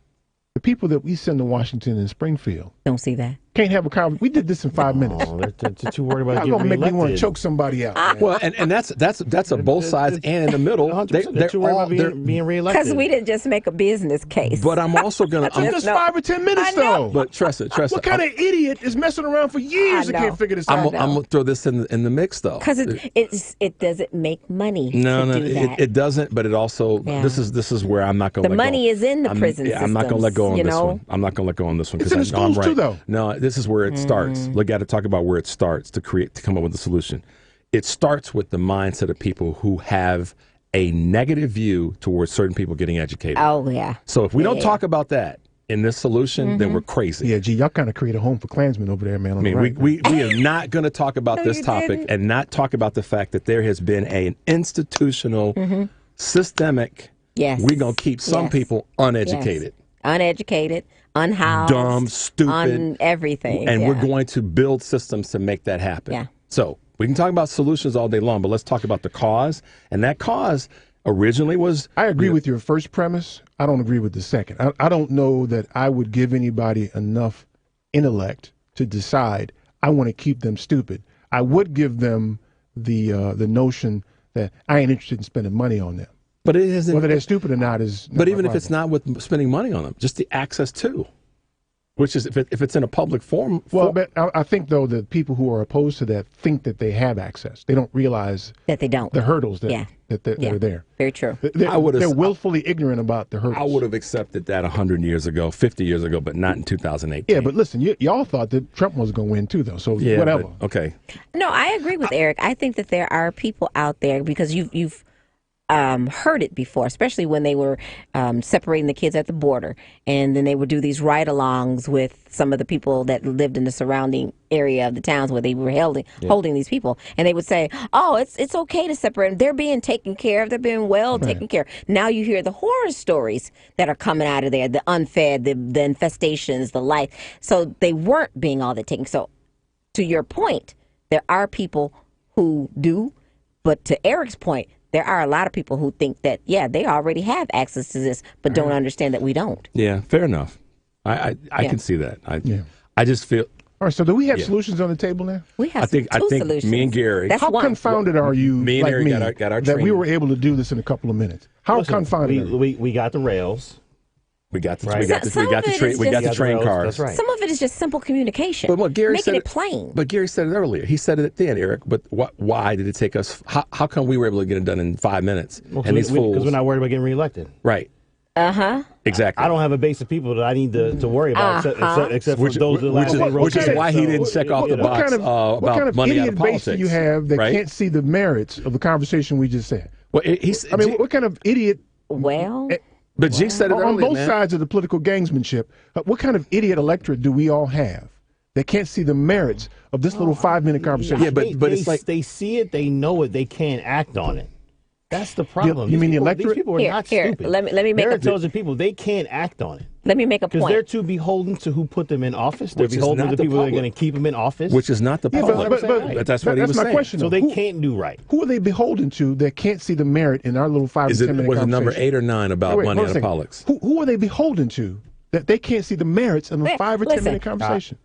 the people that we send to Washington and Springfield Don't see that. can't have a conversation? We did this in 5 minutes. Oh, they're too worried about That's getting gonna make me want to reelected. choke somebody out. man. well, and that's on both sides and in the middle. 100%. They're too worried about being reelected. Because we didn't just make a business case. But I'm also gonna. Took us 5 or 10 minutes I know. though. But trust it. What kind of idiot is messing around for years and I know. can't figure this I'm out? gonna throw this in the mix though. Because it doesn't make money No, to do that. it doesn't. But it also Yeah. this is where I'm not going to The let money go. is in the prison I'm not going to let go on systems, this you know? one. I'm not going to let go on this one It's because in the I know I'm schools right. too, though. No, this is where it starts. Look, got to talk about where it starts to come up with a solution. It starts with the mindset of people who have a negative view towards certain people getting educated. Oh, yeah. So if we don't Yeah. talk about that in this solution, then we're crazy. Yeah, gee, y'all kind of create a home for Klansmen over there, man. I mean, we are not going to talk about No, this you topic didn't. and not talk about the fact that there has been an institutional, systemic. Yes. We're going to keep some Yes. people uneducated, Uneducated, unhoused, dumb, stupid, on everything. and yeah. we're going to build systems to make that happen. Yeah. So we can talk about solutions all day long, but let's talk about the cause. And that cause originally was. I agree with your first premise. I don't agree with the second. I don't know that I would give anybody enough intellect to decide I want to keep them stupid. I would give them the notion that I ain't interested in spending money on them. But it isn't. Whether they're stupid or not is. But even if it's not with spending money on them, just the access to, which is if it's in a public forum. Well, but I think though the people who are opposed to that think that they have access. They don't realize that they don't. The hurdles that are there. Very true. They're willfully ignorant about the hurdles. I would have accepted that 100 years ago, 50 years ago, but not in 2018. Yeah, but listen, y'all thought that Trump was going to win too, though. So whatever. But, okay. No, I agree with Eric. I think that there are people out there because you've heard it before, especially when they were separating the kids at the border, and then they would do these ride-alongs with some of the people that lived in the surrounding area of the towns where they were holding these people, and they would say, "Oh, it's okay to separate them. They're being taken care of. They're being well taken care of." Now you hear the horror stories that are coming out of there, the unfed, the infestations, the life. So they weren't being all that taken. So, to your point, there are people who do, but to Eric's point, there are a lot of people who think that, they already have access to this, but don't understand that we don't. Yeah, fair enough. I can see that. I just feel. All right, so do we have solutions on the table now? We have I think solutions. me and Gary. How confounded are you, me and like Gary me, got our that we training. were able to do this in a couple of minutes? How confounded are you? We got the rails. We got the Right. we got the train cars. That's right. Some of it is just simple communication. But what Gary making said it plain. But Gary said it earlier. He said it then, Eric. But why did it take us? How come we were able to get it done in 5 minutes? And these fools, because we're not worried about getting reelected. Right. Exactly. I don't have a base of people that I need to worry about except for those that which is why he didn't check off the box what kind about of money out idiot of base politics. do you have that can't see the merits of the conversation we just said? Well, what kind of idiot? Well, but G said it on earlier, both man. sides of the political gamesmanship. What kind of idiot electorate do we all have that can't see the merits of this little 5-minute conversation? Yeah, but it's like they see it, they know it, they can't act on it. That's the problem. You mean the electorate? These people are not stupid. Let me make They're intelligent people. They can't act on it. Let me make a Because point. they're too beholden to who put them in office. They're Which is beholden not to the the people that are public. going to keep them in office. Which is not the Yeah, public. but That's what he was my saying. question. So though. they Who- can't do right. Who are they beholden to that can't see the merit in our little 5 Is to it 10 minute was it conversation? number 8 or 9 about Wait, money hold out a of second. politics? Who are they beholden to that they can't see the merits in a 5 or 10 minute Listen, conversation?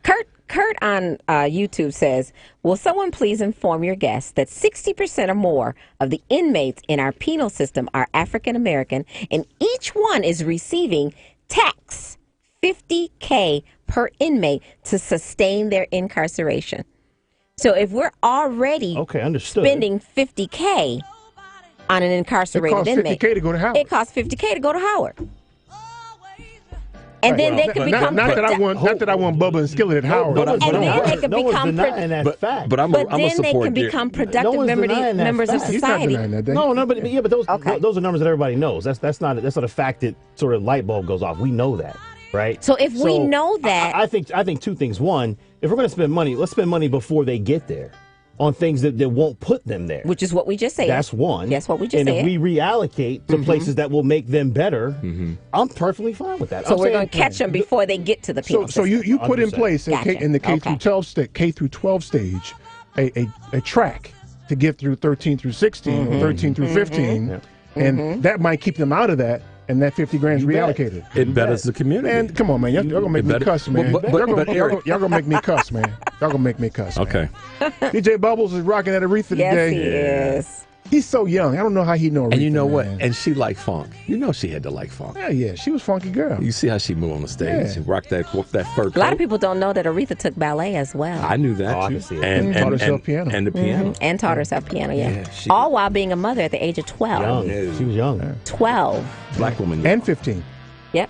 Kurt on YouTube says, will someone please inform your guests that 60% or more of the inmates in our penal system are African American, and each one is receiving tax $50K per inmate to sustain their incarceration. So if we're already spending $50K on an incarcerated inmate, $50K to go to Howard. it costs $50K to go to Howard. And then they can become not that I want Bubba and Skillet at Howard. and then they can become But I'm then a they support can Gary. become productive members of He's not society. denying that. But those are numbers that everybody knows. That's not a fact that sort of light bulb goes off. We know that, right? So if we know that, I think two things. One, if we're going to spend money, let's spend money before they get there on things that won't put them there. Which is what we just said. That's one. That's what we just and said. if we reallocate to places that will make them better, I'm perfectly fine with that. So we're going to catch them before they get to the penal So you put in 100%. place in the K through 12 stage a track to get through 13 through 16, 13 through 15, and that might keep them out of that. And that $50,000 is reallocated. It betters the community. Man, come on, man. Y'all gonna make me cuss, man. But Y'all gonna make me cuss, man. Y'all gonna make me cuss. Man. Okay. DJ Bubbles is rocking at Aretha yes, today. he is. He's so young. I don't know how he know Aretha. And you know what? man. And she liked funk. You know she had to like funk. Yeah, she was a funky girl. You see how she moved on the stage. Yeah. She rocked that fur coat. A lot of people don't know that Aretha took ballet as well. I knew that I too. can see it. And Taught herself piano. And the piano. And taught herself piano, Yeah, all while being a mother at the age of 12. Young. She was young. 12. Black woman. And 15. Yep.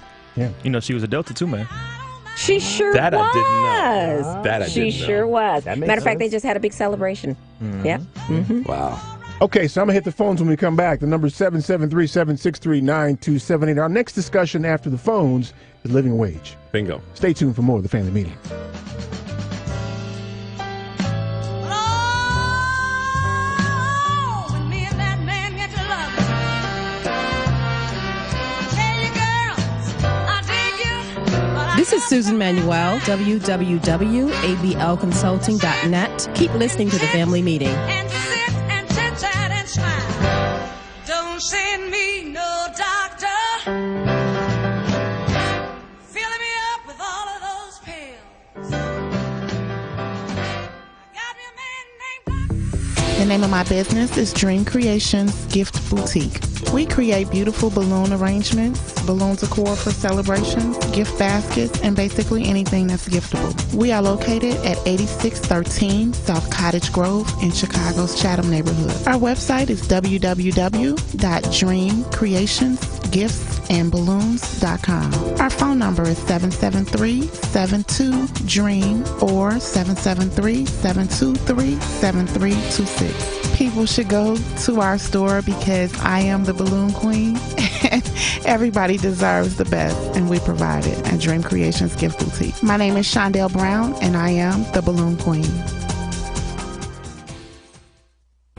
You know, she was a Delta too, man. She sure That I was. didn't know. That I she didn't know. sure was. That Matter makes of fact, they sense. just had a big celebration. Yep. Wow. Okay, so I'm going to hit the phones when we come back. The number is 773-763-9278. Our next discussion after the phones is living wage. Bingo. Stay tuned for more of the Family Meeting. Oh, when me and that man get to loving. Tell you girls, I dig you, but I This is Susan Manuel, www.ablconsulting.net. Keep listening to the Family Meeting. and sit and chit-chat and smile. Don't send me no doctor. Filling me up with all of those pills. I got me a man named The name of my business is Dream Creations Gift Boutique. We create beautiful balloon arrangements, balloon decor for celebrations, gift baskets, and basically anything that's giftable. We are located at 8613 South Cottage Grove in Chicago's Chatham neighborhood. Our website is www.dreamcreationsgiftsandballoons.com. Our phone number is 773-72-DREAM or 773-723-7326. People should go to our store because I am the balloon queen and everybody deserves the best, and we provide it at Dream Creations Gift Boutique. My name is Shondell Brown and I am the balloon queen.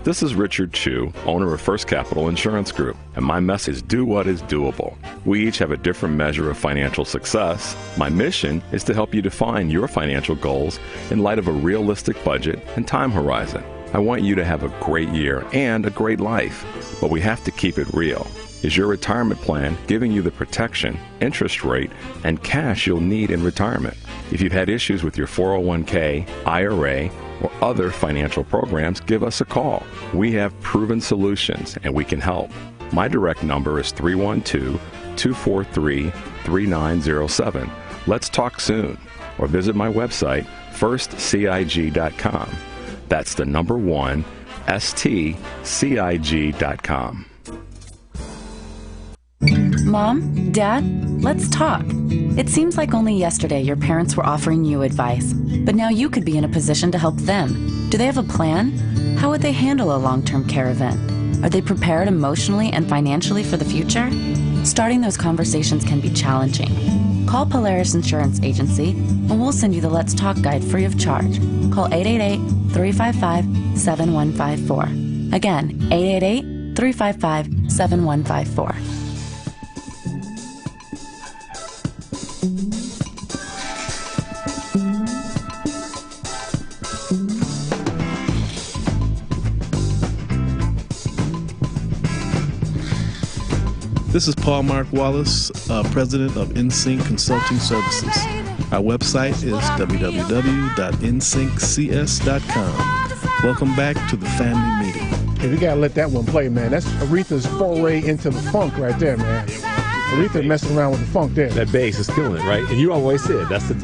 This is Richard Chu, owner of First Capital Insurance Group, and my message is do what is doable. We each have a different measure of financial success. My mission is to help you define your financial goals in light of a realistic budget and time horizon. I want you to have a great year and a great life, but we have to keep it real. Is your retirement plan giving you the protection, interest rate, and cash you'll need in retirement? If you've had issues with your 401k, IRA, or other financial programs, give us a call. We have proven solutions and we can help. My direct number is 312-243-3907. Let's talk soon, or visit my website, firstcig.com. That's the number 1, stcig.com. Mom, Dad, let's talk. It seems like only yesterday your parents were offering you advice, but now you could be in a position to help them. Do they have a plan? How would they handle a long-term care event? Are they prepared emotionally and financially for the future? Starting those conversations can be challenging. Call Polaris Insurance Agency and we'll send you the Let's Talk guide free of charge. Call 888-355-7154. Again, 888-355-7154. This is Paul Mark Wallace, president of NSYNC Consulting Services. Our website is www.nsynccs.com. Welcome back to the family meeting. Hey, we gotta let that one play, man. That's Aretha's foray into the funk right there, man. Aretha messing around with the funk there. That bass is killing it, right? And you always said that's the.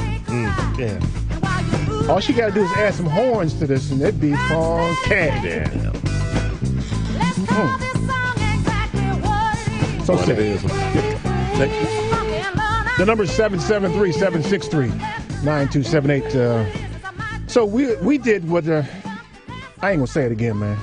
Yeah. All she gotta do is add some horns to this, and it'd be funky. Yeah. So sad. The number is 773-763-9278. So we did what I ain't gonna say it again, man.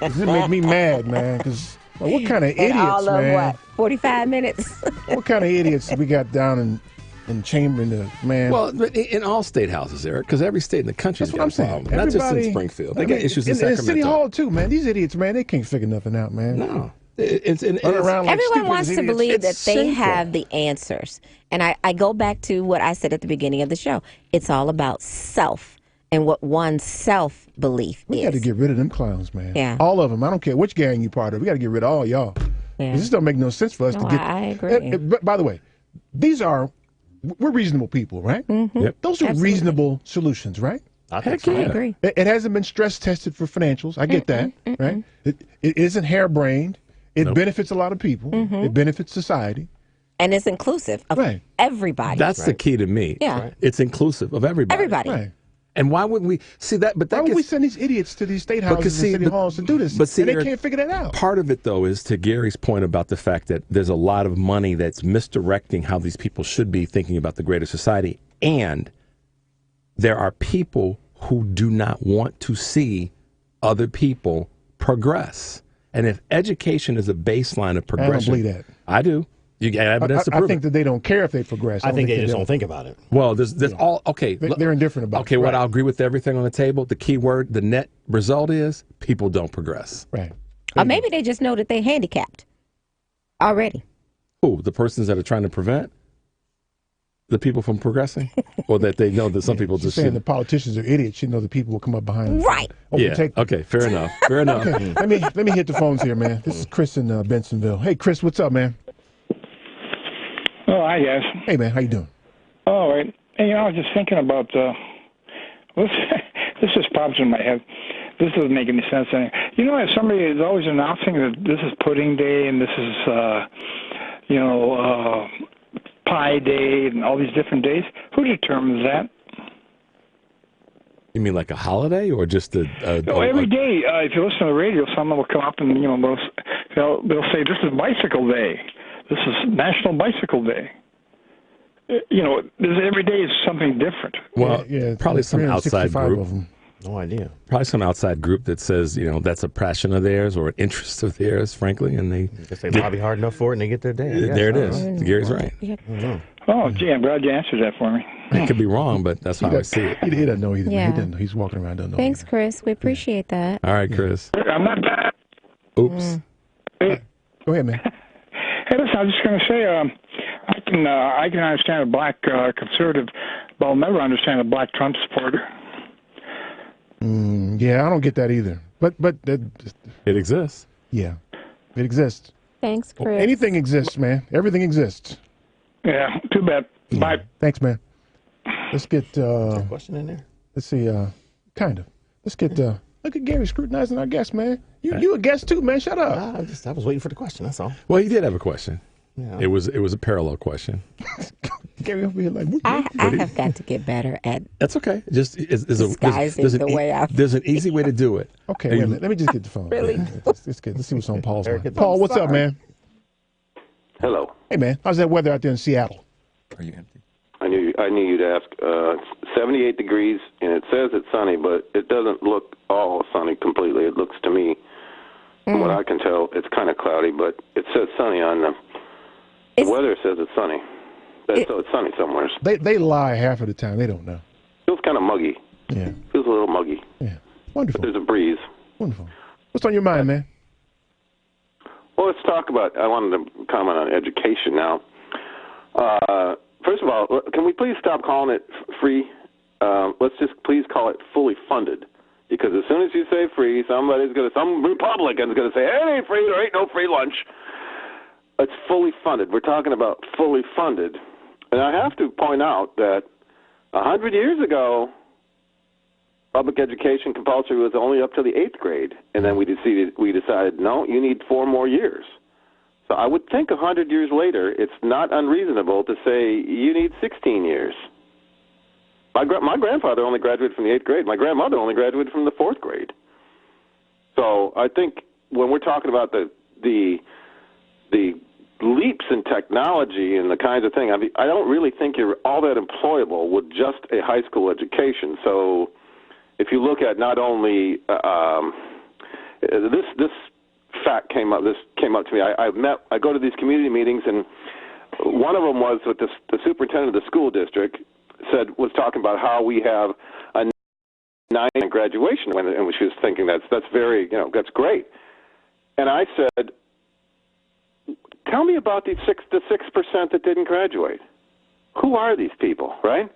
It make me mad, man. Because what kind of idiots, all of man? what? 45 minutes. What kind of idiots we got down in chamber, man? Well, in all state houses, Eric, because every state in the country has got a problem. Not just in Springfield. They got issues in Sacramento. In City Hall, too, man. These idiots, man, they can't figure nothing out, man. No. Everyone wants to believe that they sinful. have the answers. And I go back to what I said at the beginning of the show. It's all about self and what one's self-belief We is. got to get rid of them clowns, man. Yeah. All of them. I don't care which gang you part of. We got to get rid of all y'all. Yeah. This don't make no sense for us to get. I agree. But by the way, we're reasonable people, right? Mm-hmm. Yep. Those are reasonable solutions, right? Heck yeah. I agree. It hasn't been stress tested for financials. I get that, right? It isn't harebrained. It benefits a lot of people. It benefits society. And it's inclusive of everybody. That's the key to me. Yeah. Right. It's inclusive of everybody. Everybody. Right. And why wouldn't we see that? But that Why would gets, we send these idiots to these state houses and city halls to do this? But see, and they Eric, can't figure that out. Part of it, though, is to Gary's point about the fact that there's a lot of money that's misdirecting how these people should be thinking about the greater society. And there are people who do not want to see other people progress. And if education is a baseline of progression, I don't believe that. I do. You get evidence to prove I think that they don't care if they progress. I think they just don't think about it. Well, there's all okay. They're indifferent about it. Okay, what I'll agree with everything on the table. The key word, the net result is people don't progress. Right. Or maybe they just know that they're handicapped already. Who? The persons that are trying to prevent the people from progressing, or that they know that some people She's just saying shouldn't? the politicians are idiots. You know the people will come up behind them. Right. Yeah. Okay. Fair enough. Fair enough. Okay. Let me hit the phones here, man. This is Chris in Bensonville. Hey, Chris, what's up, man? Oh, hi, guys. Hey, man, how you doing? All right. Hey, I was just thinking about this just pops in my head. this doesn't make any sense. You know, if somebody is always announcing that this is pudding day and this is, pie day and all these different days, who determines that? You mean like a holiday or just No, every day, if you listen to the radio, someone will come up and they'll say this is bicycle day. This is National Bicycle Day. Every day is something different. Well, probably some outside group. Of them. No idea. Probably some outside group that says, that's a passion of theirs or an interest of theirs, frankly, and they lobby hard enough for it and they get their day. There it is. Gary's right. Oh, gee, I'm glad you answered that for me. It could be wrong, but that's how I see it. He doesn't know either. Yeah. He doesn't know. He's walking around, doesn't know. Thanks, Chris. We appreciate that. All right, Chris. I'm not bad. Oops. Hey. Go ahead, man. Hey, listen, I was just going to say, I can understand a black conservative, but I'll never understand a black Trump supporter. Yeah, I don't get that either. But it exists. Yeah, it exists. Thanks, Chris. Anything exists, man. Everything exists. Yeah, too bad. Bye. Thanks, man. Let's get a question in there. Let's see. Kind of. Let's get. Look at Gary scrutinizing our guest, man. You a guest too, man. Shut up. I was waiting for the question. That's all. Well, he did have a question. Yeah. It was a parallel question. Gary over here like. I have got to get better at. That's okay. Just disguising the way I. There's an easy way to do it. Okay, wait a minute. Let me just get the phone. Really? Let's see what's on Paul's mind. Paul, what's up, man? Hello. Hey, man. How's that weather out there in Seattle? Are you empty? I knew you'd ask. It's 78 degrees, and it says it's sunny, but it doesn't look all sunny completely. It looks to me, from what I can tell, it's kind of cloudy, but it says sunny on the weather says it's sunny. So it's sunny somewhere. They lie half of the time. They don't know. Feels kind of muggy. Yeah. Feels a little muggy. Yeah. Wonderful. But there's a breeze. Wonderful. What's on your mind, man? Well, let's talk about. I wanted to comment on education now. First of all, can we please stop calling it free? Let's just please call it fully funded. Because as soon as you say free, some Republican's going to say, hey, it ain't free, there ain't no free lunch. It's fully funded. We're talking about fully funded. And I have to point out that 100 years ago, public education compulsory was only up to the 8th grade. And then we decided, no, you need 4 more years. So I would think 100 years later, it's not unreasonable to say you need 16 years. My grandfather only graduated from the 8th grade. My grandmother only graduated from the 4th grade. So I think when we're talking about the leaps in technology and the kinds of thing, I don't really think you're all that employable with just a high school education. So if you look at not only this fact came up to me. I go to these community meetings, and one of them was with the superintendent of the school district was talking about how we have a 9% graduation, and she was thinking that's very that's great. And I said, tell me about the 6% that didn't graduate. Who are these people, right?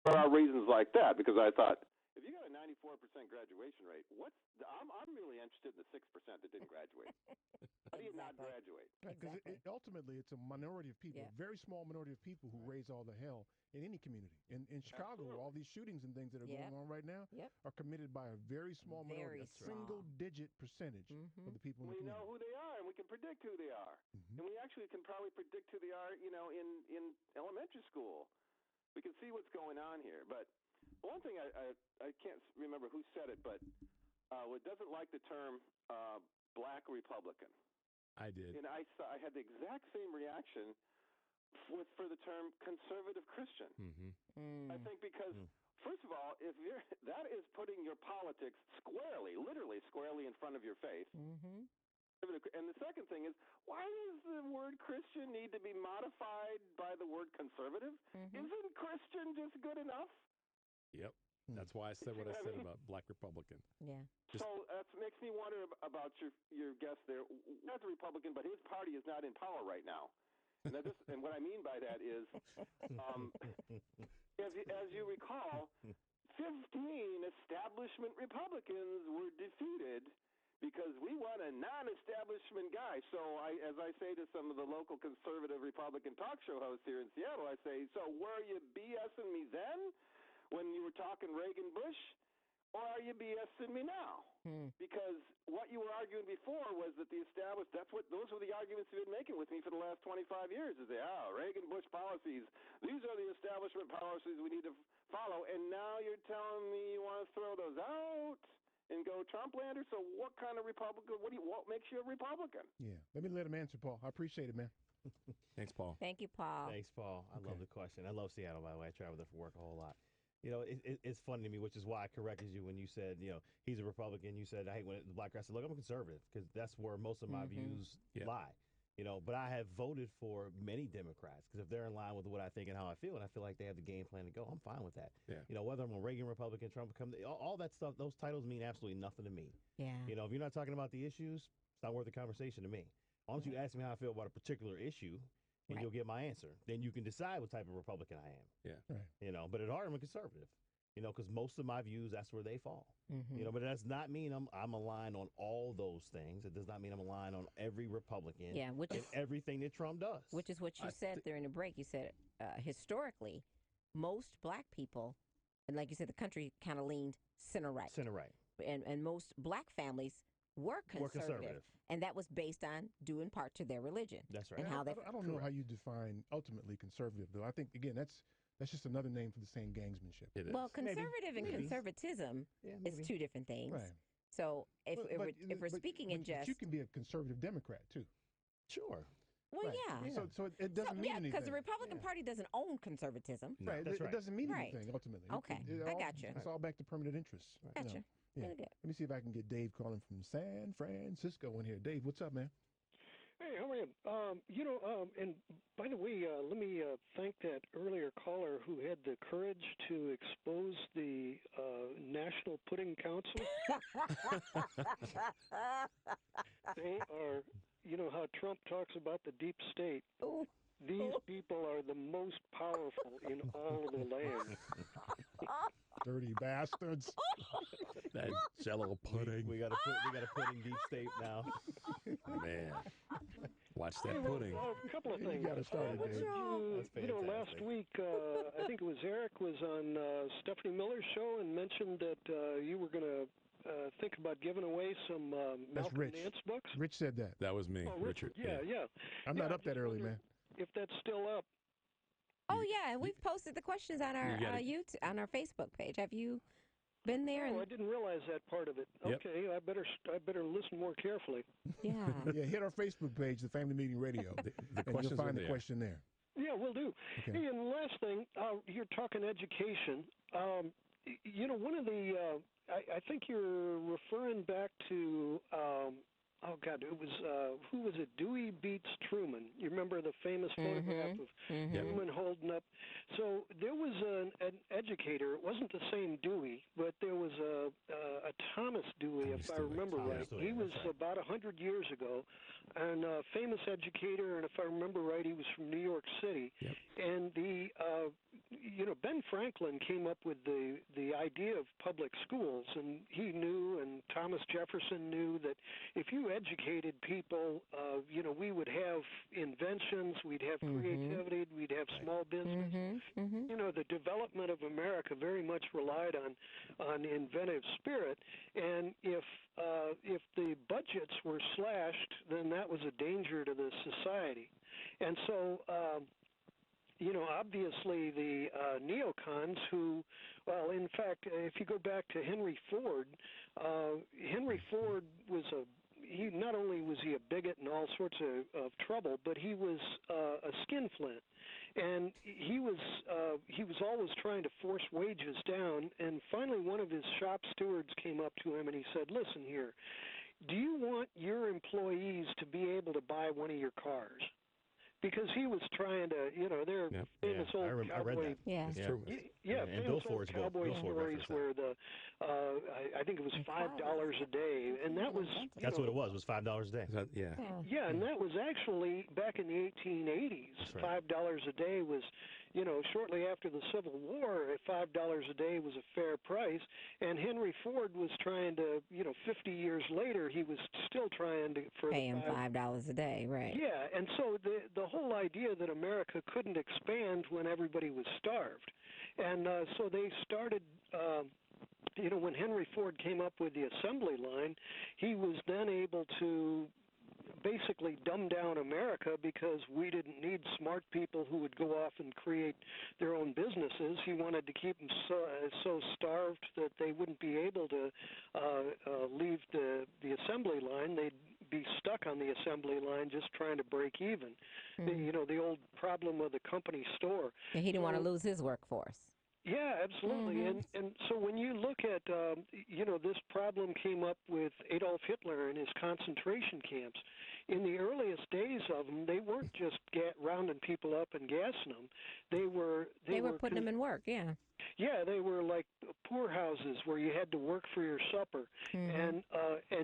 There are reasons like that, because I thought, if you got a 95% 94% graduation rate. I'm really interested in the 6% that didn't graduate. How do you not graduate? Because ultimately, it's a minority of people, a very small minority of people who raise all the hell in any community. In Chicago, all these shootings and things that are going on right now are committed by a very small minority, a single-digit percentage of the people in the community. We know who they are, and we can predict who they are. And we actually can probably predict who they are, in elementary school. We can see what's going on here. But one thing I can't remember who said it, but doesn't like the term black Republican. I did. And I had the exact same reaction for the term conservative Christian. I think because, first of all, that is putting your politics literally squarely in front of your faith. And the second thing is, why does the word Christian need to be modified by the word conservative? Isn't Christian just good enough? Yep. That's why I said what I said about black Republican. Yeah. So that makes me wonder about your guest there. Not a Republican, but his party is not in power right now. And what I mean by that is, as you recall, 15 establishment Republicans were defeated because we want a non-establishment guy. So as I say to some of the local conservative Republican talk show hosts here in Seattle, I say, so were you BSing me then when you were talking Reagan-Bush, or are you BSing me now? Because what you were arguing before was that those were the arguments you've been making with me for the last 25 years, is that, Reagan-Bush policies, these are the establishment policies we need to follow, and now you're telling me you want to throw those out and go Trumplander? So what kind of Republican, what makes you a Republican? Yeah. Let him answer, Paul. I appreciate it, man. Thanks, Paul. Thank you, Paul. Thanks, Paul. I love the question. I love Seattle, by the way. I travel there for work a whole lot. It's funny to me, which is why I corrected you when you said, he's a Republican. You said, I hate when the black guy said, look, I'm a conservative, because that's where most of my views lie. But I have voted for many Democrats, because if they're in line with what I think and how I feel, and I feel like they have the game plan to go, I'm fine with that. Yeah. Whether I'm a Reagan Republican, Trump, all that stuff, those titles mean absolutely nothing to me. Yeah. If you're not talking about the issues, it's not worth the conversation to me. Why don't you ask me how I feel about a particular issue, and you'll get my answer. Then you can decide what type of Republican I am. Yeah. Right. But at heart, I'm a conservative. Because most of my views, that's where they fall. But it does not mean I'm aligned on all those things. It does not mean I'm aligned on every Republican and everything that Trump does. Which is what you said during the break. You said historically, most black people, and like you said, the country kind of leaned center-right. Center-right. And most black families were conservative. And that was based on due in part to their religion. That's right. And how I don't know how you define ultimately conservative, though. I think, again, that's just another name for the same gamesmanship. It is. Well, conservative and conservatism is two different things. Right. So if we're speaking in jest, you can be a conservative Democrat too. Sure. Well, yeah. So it doesn't mean anything. because the Republican Party doesn't own conservatism. Right. That's It doesn't mean anything ultimately. Okay. I got you. It's all back to permanent interests. Gotcha. Yeah. Really good. Let me see if I can get Dave calling from San Francisco in here. Dave, what's up, man? Hey, how are you? And by the way, let me thank that earlier caller who had the courage to expose the National Pudding Council. They are, how Trump talks about the deep state. Ooh. These people are the most powerful in all of the land. Dirty bastards. That Jello pudding. We got a pudding deep state now. Man, watch that pudding. A couple of things. You got to start it, Dave. Last week, I think it was Eric was on Stephanie Miller's show and mentioned that you were going to think about giving away some Malcolm Nance books. Rich said that. That was me, Richard. Yeah. I'm not up that early, man. If that's still up. Oh yeah, and we've posted the questions on our YouTube, on our Facebook page. Have you been there? I didn't realize that part of it. Yep. Okay, I better listen more carefully. Yeah. Yeah, hit our Facebook page, The Family Meeting Radio, and you'll find the question there. Yeah, we'll do. Okay. Hey, and the last thing, you're talking education. One of the, I think you're referring back to. It was, who was it? Dewey beats Truman. You remember the famous photograph of Truman holding up? So there was an educator. It wasn't the same Dewey, but there was a Thomas Dewey, if I remember right. He was about 100 years ago, and a famous educator, and if I remember right, he was from New York City. Yep. And Ben Franklin came up with the idea of public schools, and he knew, and Thomas Jefferson knew, that if you educated people, we would have inventions, we'd have creativity, we'd have small business. The development of America very much relied on inventive spirit, and if the budgets were slashed, then that was a danger to the society. And so obviously the neocons who, well, in fact, if you go back to Henry Ford was not only was he a bigot and all sorts of trouble, but he was a skinflint, and he was always trying to force wages down. And finally, one of his shop stewards came up to him and he said, "Listen here, do you want your employees to be able to buy one of your cars?" Because he was trying to, they're famous old cowboy. I read that. Yeah, it's true. Yeah, and famous Bill old Ford's cowboy stories where I think it was $5 a day, and that was that's what it was $5 a day. Yeah, and that was actually back in the 1880s. Right. $5 a day was, shortly after the Civil War, $5 a day was a fair price. And Henry Ford was trying to, 50 years later, he was still trying to pay him $5 a day, right? Yeah, and so the whole idea that America couldn't expand when everybody was starved, and so they started. When Henry Ford came up with the assembly line, he was then able to basically dumb down America because we didn't need smart people who would go off and create their own businesses. He wanted to keep them so starved that they wouldn't be able to leave the assembly line. They'd be stuck on the assembly line just trying to break even. The old problem of the company store. And he didn't want to lose his workforce. Yeah, absolutely. And so when you look at, this problem came up with Adolf Hitler and his concentration camps. In the earliest days of them, they weren't just rounding people up and gassing them. They were putting them in work, yeah. Yeah, they were like poorhouses where you had to work for your supper, and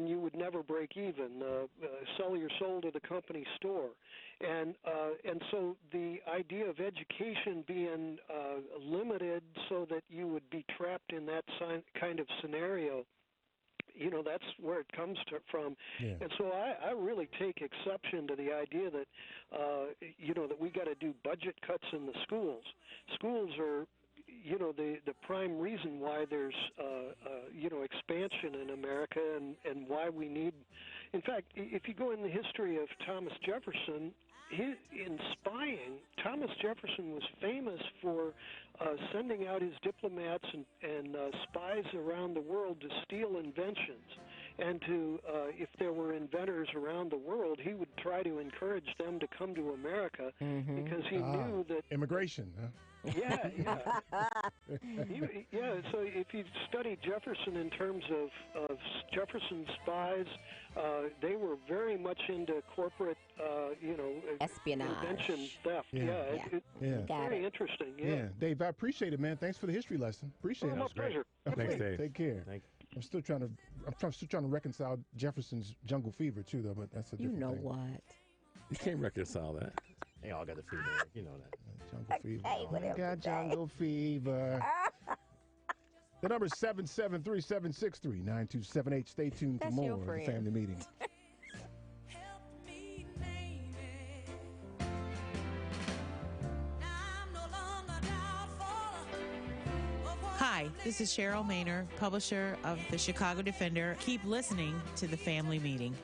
you would never break even. Sell your soul to the company store, and so the idea of education being limited so that you would be trapped in that kind of scenario. That's where it comes from. Yeah. And so I really take exception to the idea that, that we got to do budget cuts in the schools. Schools are, the prime reason why there's, expansion in America and why we need. In fact, if you go in the history of Thomas Jefferson, in spying, Thomas Jefferson was famous for sending out his diplomats and spies around the world to steal inventions. And to, if there were inventors around the world, he would try to encourage them to come to America because he knew that immigration. Huh? Yeah. So if you study Jefferson in terms of Jefferson's spies, they were very much into corporate, espionage, invention theft. It's very interesting. Yeah, Dave, I appreciate it, man. Thanks for the history lesson. Appreciate it. My pleasure. Thanks, Dave. Take care. Thank you. I'm still trying to reconcile Jefferson's Jungle Fever too, though. But that's a different thing. What? You can't reconcile that. They all got the fever. You know that. Jungle Fever. I got Jungle Fever. The number is 773-763-9278. Stay tuned for more of the family meeting. Hi, this is Cheryl Maynor, publisher of the Chicago Defender. Keep listening to the family meeting.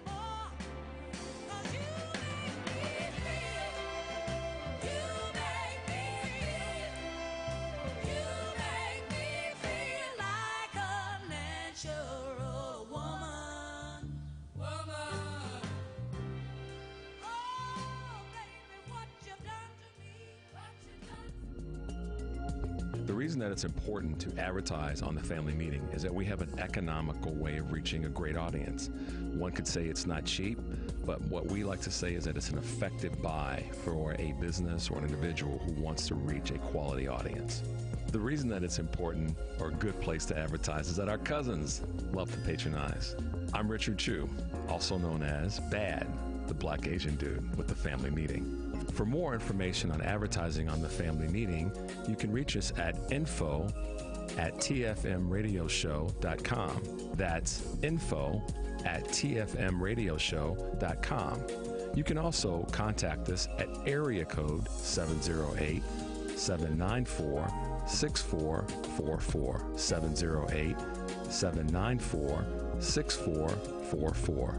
The reason that it's important to advertise on the family meeting is that we have an economical way of reaching a great audience. One could say it's not cheap, but what we like to say is that it's an effective buy for a business or an individual who wants to reach a quality audience. The reason that it's important or a good place to advertise is that our cousins love to patronize. I'm Richard Chu, also known as Bad, the Black Asian dude with the family meeting. For more information on advertising on the family meeting, you can reach us at info@tfmradioshow.com. That's info@tfmradioshow.com. You can also contact us at area code 708-794-6444, 708-794-6444.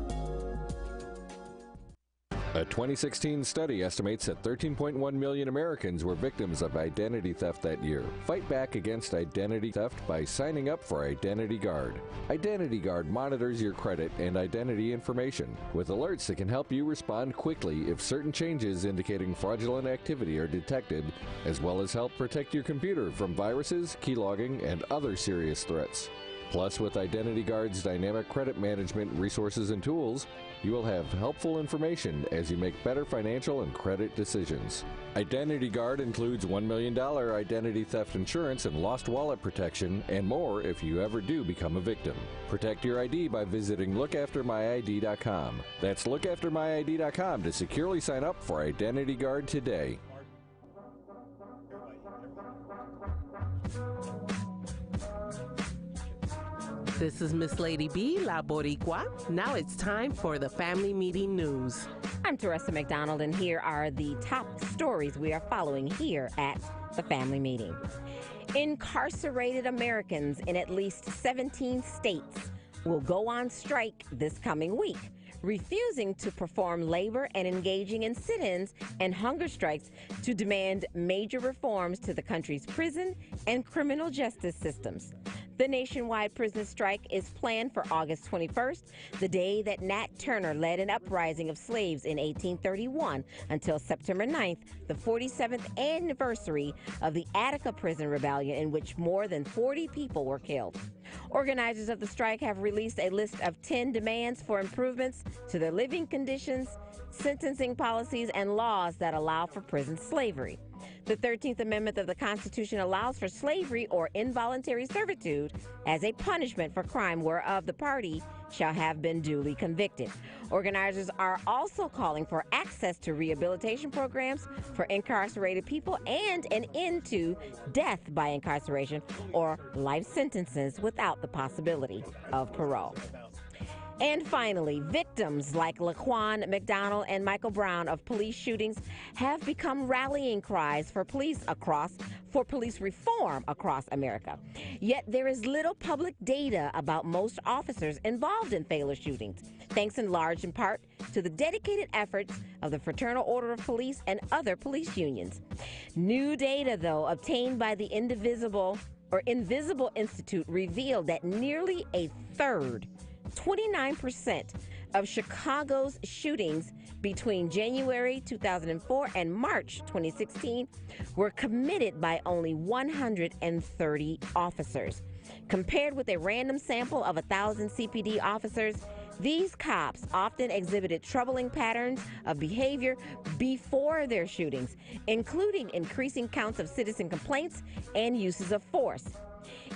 A 2016 study estimates that 13.1 million Americans were victims of identity theft that year. Fight back against identity theft by signing up for Identity Guard. Identity Guard monitors your credit and identity information with alerts that can help you respond quickly if certain changes indicating fraudulent activity are detected, as well as help protect your computer from viruses, keylogging, and other serious threats. Plus, with Identity Guard's dynamic credit management resources and tools, you will have helpful information as you make better financial and credit decisions. Identity Guard includes $1 million identity theft insurance and lost wallet protection, and more if you ever do become a victim. Protect your ID by visiting lookaftermyid.com. That's lookaftermyid.com to securely sign up for Identity Guard today. This is Miss Lady B, La Boricua. Now it's time for the family meeting news. I'm Teresa McDonald, and here are the top stories we are following here at the family meeting. Incarcerated Americans in at least 17 states will go on strike this coming week, refusing to perform labor and engaging in sit-ins and hunger strikes to demand major reforms to the country's prison and criminal justice systems. The nationwide prison strike is planned for August 21st, the day that Nat Turner led an uprising of slaves in 1831, until September 9th, the 47th anniversary of the Attica Prison Rebellion, in which more than 40 people were killed. Organizers of the strike have released a list of 10 demands for improvements to their living conditions, sentencing policies, and laws that allow for prison slavery. The 13th Amendment of the Constitution allows for slavery or involuntary servitude as a punishment for crime whereof the party shall have been duly convicted. Organizers are also calling for access to rehabilitation programs for incarcerated people and an end to death by incarceration or life sentences without the possibility of parole. And finally, victims like Laquan McDonald and Michael Brown of police shootings have become rallying cries for police reform across America. Yet there is little public data about most officers involved in fatal shootings, thanks in large in part to the dedicated efforts of the Fraternal Order of Police and other police unions. New data, though, obtained by the Invisible Institute revealed that nearly a third, 29% of Chicago's shootings between January 2004 and March 2016 were committed by only 130 officers. Compared with a random sample of 1,000 CPD officers, these cops often exhibited troubling patterns of behavior before their shootings, including increasing counts of citizen complaints and uses of force.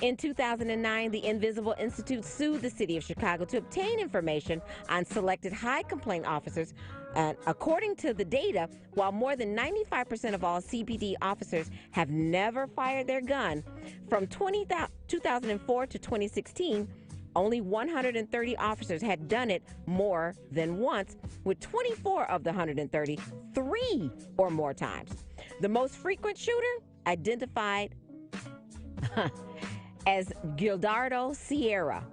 In 2009, the Invisible Institute sued the city of Chicago to obtain information on selected high complaint officers. According to the data, while more than 95% of all CPD officers have never fired their gun, from 2004 to 2016, only 130 officers had done it more than once, with 24 of the 130 3 or more times. The most frequent shooter identified as Gildardo Sierra.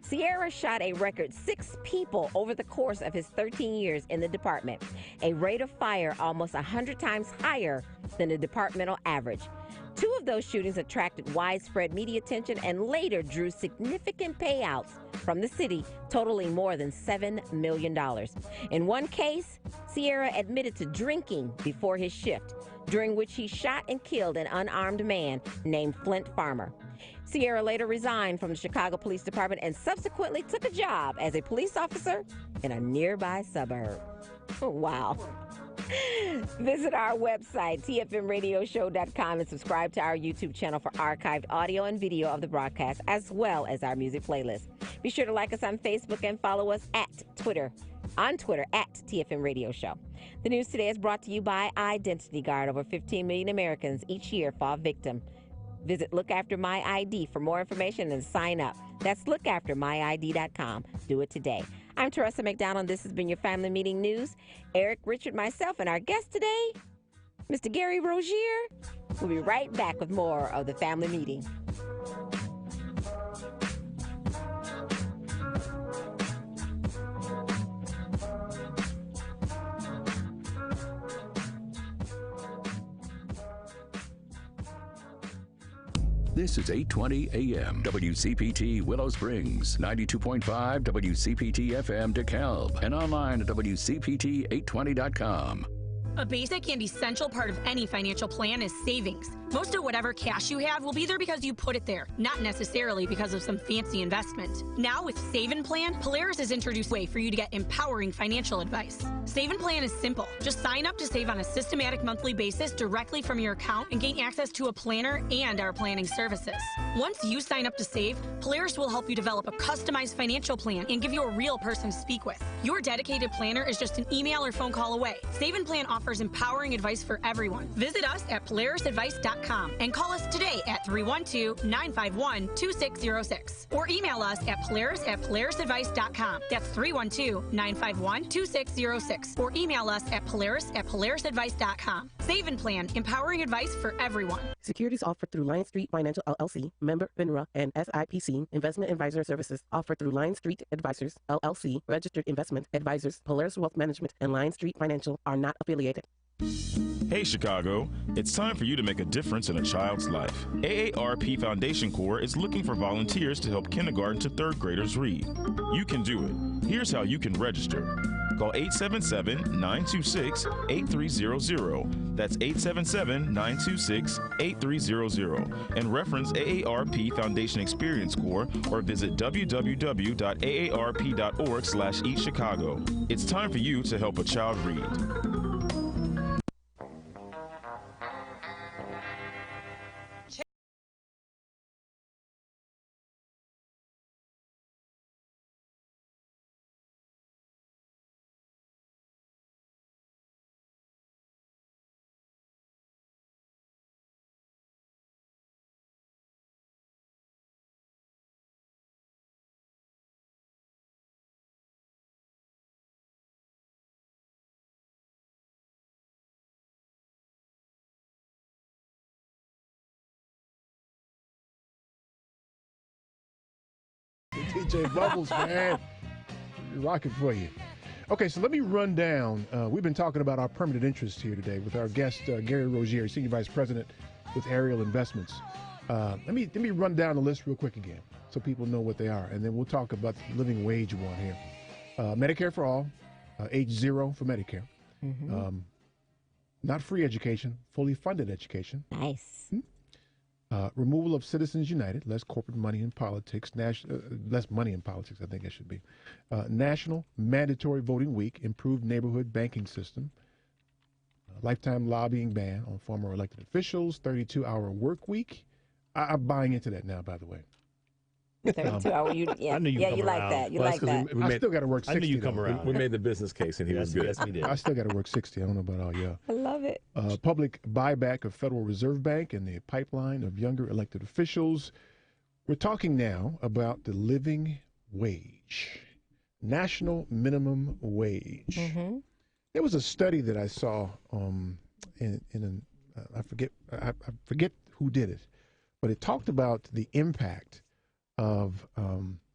Sierra shot a record 6 people over the course of his 13 years in the department, a rate of fire almost 100 times higher than the departmental average. 2 of those shootings attracted widespread media attention and later drew significant payouts from the city, totaling more than $7 million. In one case, Sierra admitted to drinking before his shift, during which he shot and killed an unarmed man named Flint Farmer. Sierra later resigned from the Chicago Police Department and subsequently took a job as a police officer in a nearby suburb. Oh, wow. Visit our website, tfmradioshow.com, and subscribe to our YouTube channel for archived audio and video of the broadcast, as well as our music playlist. Be sure to like us on Facebook and follow us at Twitter at TFM Radio Show. The news today is brought to you by Identity Guard. Over 15 million Americans each year fall victim. Visit Look After My ID for more information and sign up. That's lookaftermyid.com. Do it today. I'm Teresa McDonald. This has been your Family Meeting News. Eric, Richard, myself, and our guest today, Mr. Gary Rozier. We'll be right back with more of the Family Meeting. This is 820 AM, WCPT Willow Springs, 92.5 WCPT FM DeKalb, and online at WCPT820.com. A basic and essential part of any financial plan is savings. Most of whatever cash you have will be there because you put it there, not necessarily because of some fancy investment. Now with Save & Plan, Polaris has introduced a way for you to get empowering financial advice. Save & Plan is simple. Just sign up to save on a systematic monthly basis directly from your account and gain access to a planner and our planning services. Once you sign up to save, Polaris will help you develop a customized financial plan and give you a real person to speak with. Your dedicated planner is just an email or phone call away. Save & Plan offers empowering advice for everyone. Visit us at polarisadvice.com and call us today at 312-951-2606 or email us at polarisadvice.com. That's 312-951-2606 or email us at polarisadvice.com. Save & Plan, empowering advice for everyone. Securities offered through Lion Street Financial LLC, member FINRA, and SIPC Investment Advisor Services offered through Lion Street Advisors LLC, registered investment advisors. Polaris Wealth Management and Lion Street Financial are not affiliated. Hey Chicago, it's time for you to make a difference in a child's life. AARP Foundation Corps is looking for volunteers to help kindergarten to third graders read. You can do it. Here's how you can register. Call 877-926-8300. That's 877-926-8300. And reference AARP Foundation Experience Corps or visit www.aarp.org/eatchicago. It's time for you to help a child read. DJ Bubbles, man. Rocking for you. Okay, so let me run down. We've been talking about our permanent interest here today with our guest, Gary Rozier, Senior Vice President with Ariel Investments. Let me run down the list real quick again so people know what they are, and then we'll talk about the living wage one here. Medicare for all, age 0 for Medicare. Mm-hmm. Not free education, fully funded education. Nice. Removal of Citizens United, less corporate money in politics, less money in politics, I think it should be. National Mandatory Voting Week, improved neighborhood banking system, lifetime lobbying ban on former elected officials, 32-hour work week. I'm buying into that now, by the way. 32 hour, I knew you you like that. You like that. I still got to work 60. I knew you come around. We made the business case, and he was good. Yes, we did. I still got to work 60. I don't know about all y'all. I love it. Public buyback of Federal Reserve Bank and the pipeline of younger elected officials. We're talking now about the living wage, national minimum wage. Mm-hmm. There was a study that I saw I forget who did it, but it talked about the impact of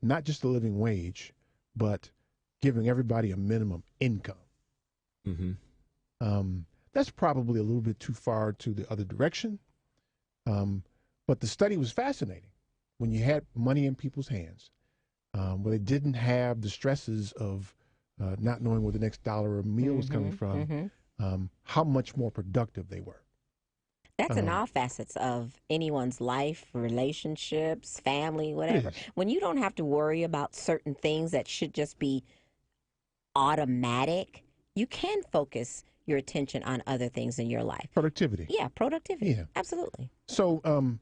not just the living wage, but giving everybody a minimum income. Mm-hmm. That's probably a little bit too far to the other direction. But the study was fascinating when you had money in people's hands, where they didn't have the stresses of not knowing where the next dollar a meal was coming from, how much more productive they were. That's in all facets of anyone's life, relationships, family, whatever. When you don't have to worry about certain things that should just be automatic, you can focus your attention on other things in your life. Productivity. Yeah, productivity. Yeah. Absolutely. So I'm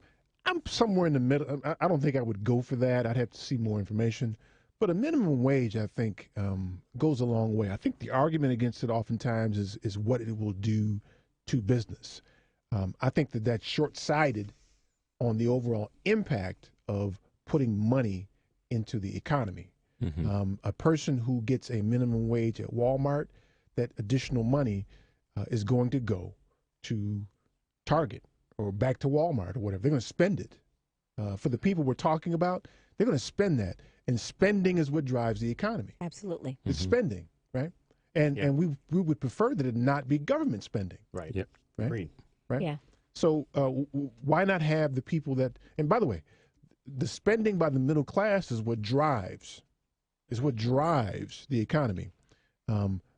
somewhere in the middle. I don't think I would go for that. I'd have to see more information. But a minimum wage, I think, goes a long way. I think the argument against it oftentimes is what it will do to business. I think that's short-sighted on the overall impact of putting money into the economy. A person who gets a minimum wage at Walmart, that additional money is going to go to Target or back to Walmart or whatever. They're going to spend it. For the people we're talking about, they're going to spend that. And spending is what drives the economy. Absolutely. It's spending, right? And we would prefer that it not be government spending. Right. Yep. Right? Agreed. Right? Yeah. So why not have the people that, and by the way, the spending by the middle class is what drives the economy.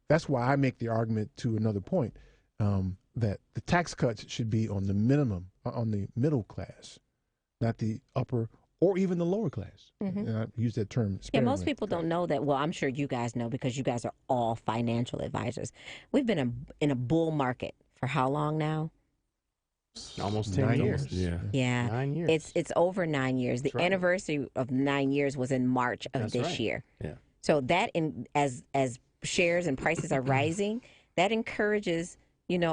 That's why I make the argument to another point that the tax cuts should be on the minimum, on the middle class, not the upper or even the lower class. And I use that term Yeah, sparingly. most people don't know that. Well, I'm sure you guys know because you guys are all financial advisors. We've been in a bull market for how long now? Almost 10 years. Yeah. 9 years. It's over 9 years. The That's right. anniversary of 9 years was in March of That's this right. year. Yeah. So that as shares and prices are rising, that encourages,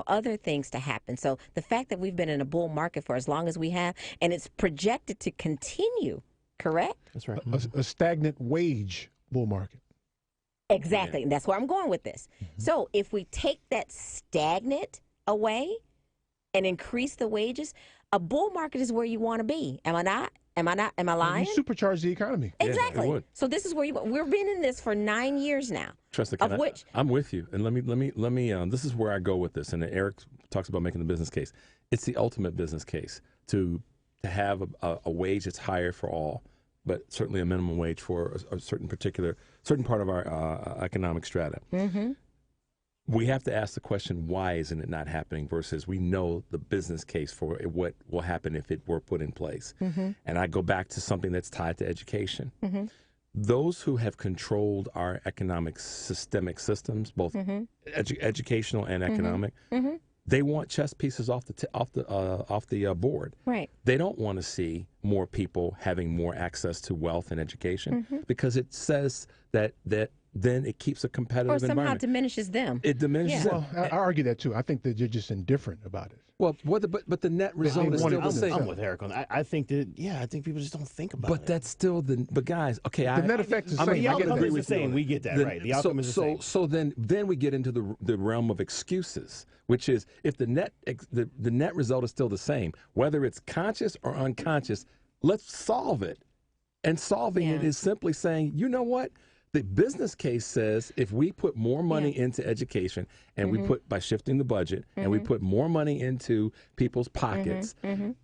other things to happen. So the fact that we've been in a bull market for as long as we have, and it's projected to continue, correct? That's right. A stagnant wage bull market. Exactly. And that's where I'm going with this. So if we take that stagnant away and increase the wages, a bull market is where you want to be. Am I not? Am I lying? You supercharge the economy. Exactly. would. So this is where we've been in this for 9 years now. Trust Of which I'm with you, and let me. This is where I go with this. And Eric talks about making the business case. It's the ultimate business case to have a wage that's higher for all, but certainly a minimum wage for a certain part of our economic strata. We have to ask the question, why isn't it not happening? Versus we know the business case for what will happen if it were put in place. And I go back to something that's tied to education. Those who have controlled our economic systemic systems, both educational and economic, they want chess pieces off the board. Right. They don't want to see more people having more access to wealth and education because it says that then it keeps a competitive or somehow environment. diminishes them. It diminishes them. Well, I argue that too. I think that they're just indifferent about it. Well, but the net result is want still it the same. I'm with Eric on that. I think that, I think people just don't think about it. But that's still but guys, okay. The net effect is the same. The I get outcome agree is the with you same. on We it. get that, right. The outcome is the same. So then we get into the realm of excuses, which is if the net result is still the same, whether it's conscious or unconscious, let's solve it. And solving it is simply saying, you know what? The business case says if we put more money into education and we put by shifting the budget and we put more money into people's pockets,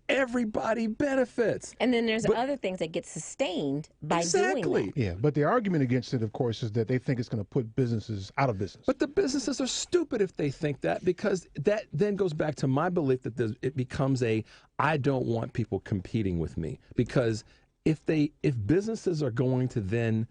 everybody benefits. And then there's other things that get sustained by doing that. Yeah, but the argument against it, of course, is that they think it's going to put businesses out of business. But the businesses are stupid if they think that, because that then goes back to my belief that it becomes I don't want people competing with me, because if businesses are going to then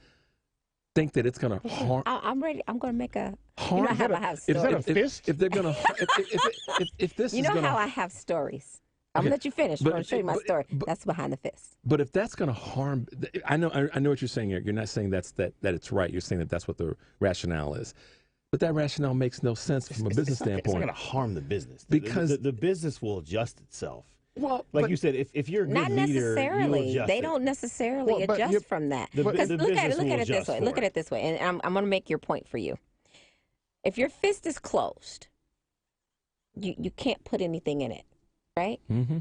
think that it's going to harm. I'm ready. I'm going to make a. Harm. I have stories. Is that a fist? If they're going to, if this you is know going to, how I have stories. I'm Okay, gonna let you finish. I'm but- gonna show you my but- story. That's behind the fist. but if that's going to harm, I know what you're saying, Eric. You're not saying that it's right. You're saying that that's what the rationale is. But that rationale makes no sense from a business It's not standpoint. going to harm the business. Because- the business will adjust itself. Well, like but- you said, if you're a good Not leader, you'll necessarily. adjust They it. don't necessarily Well, but adjust you- from that. The- Because the look at business will it this adjust way. for Look at it. it this way, and I'm going to make your point for you. If your fist is closed, you can't put anything in it, right? Mm-hmm.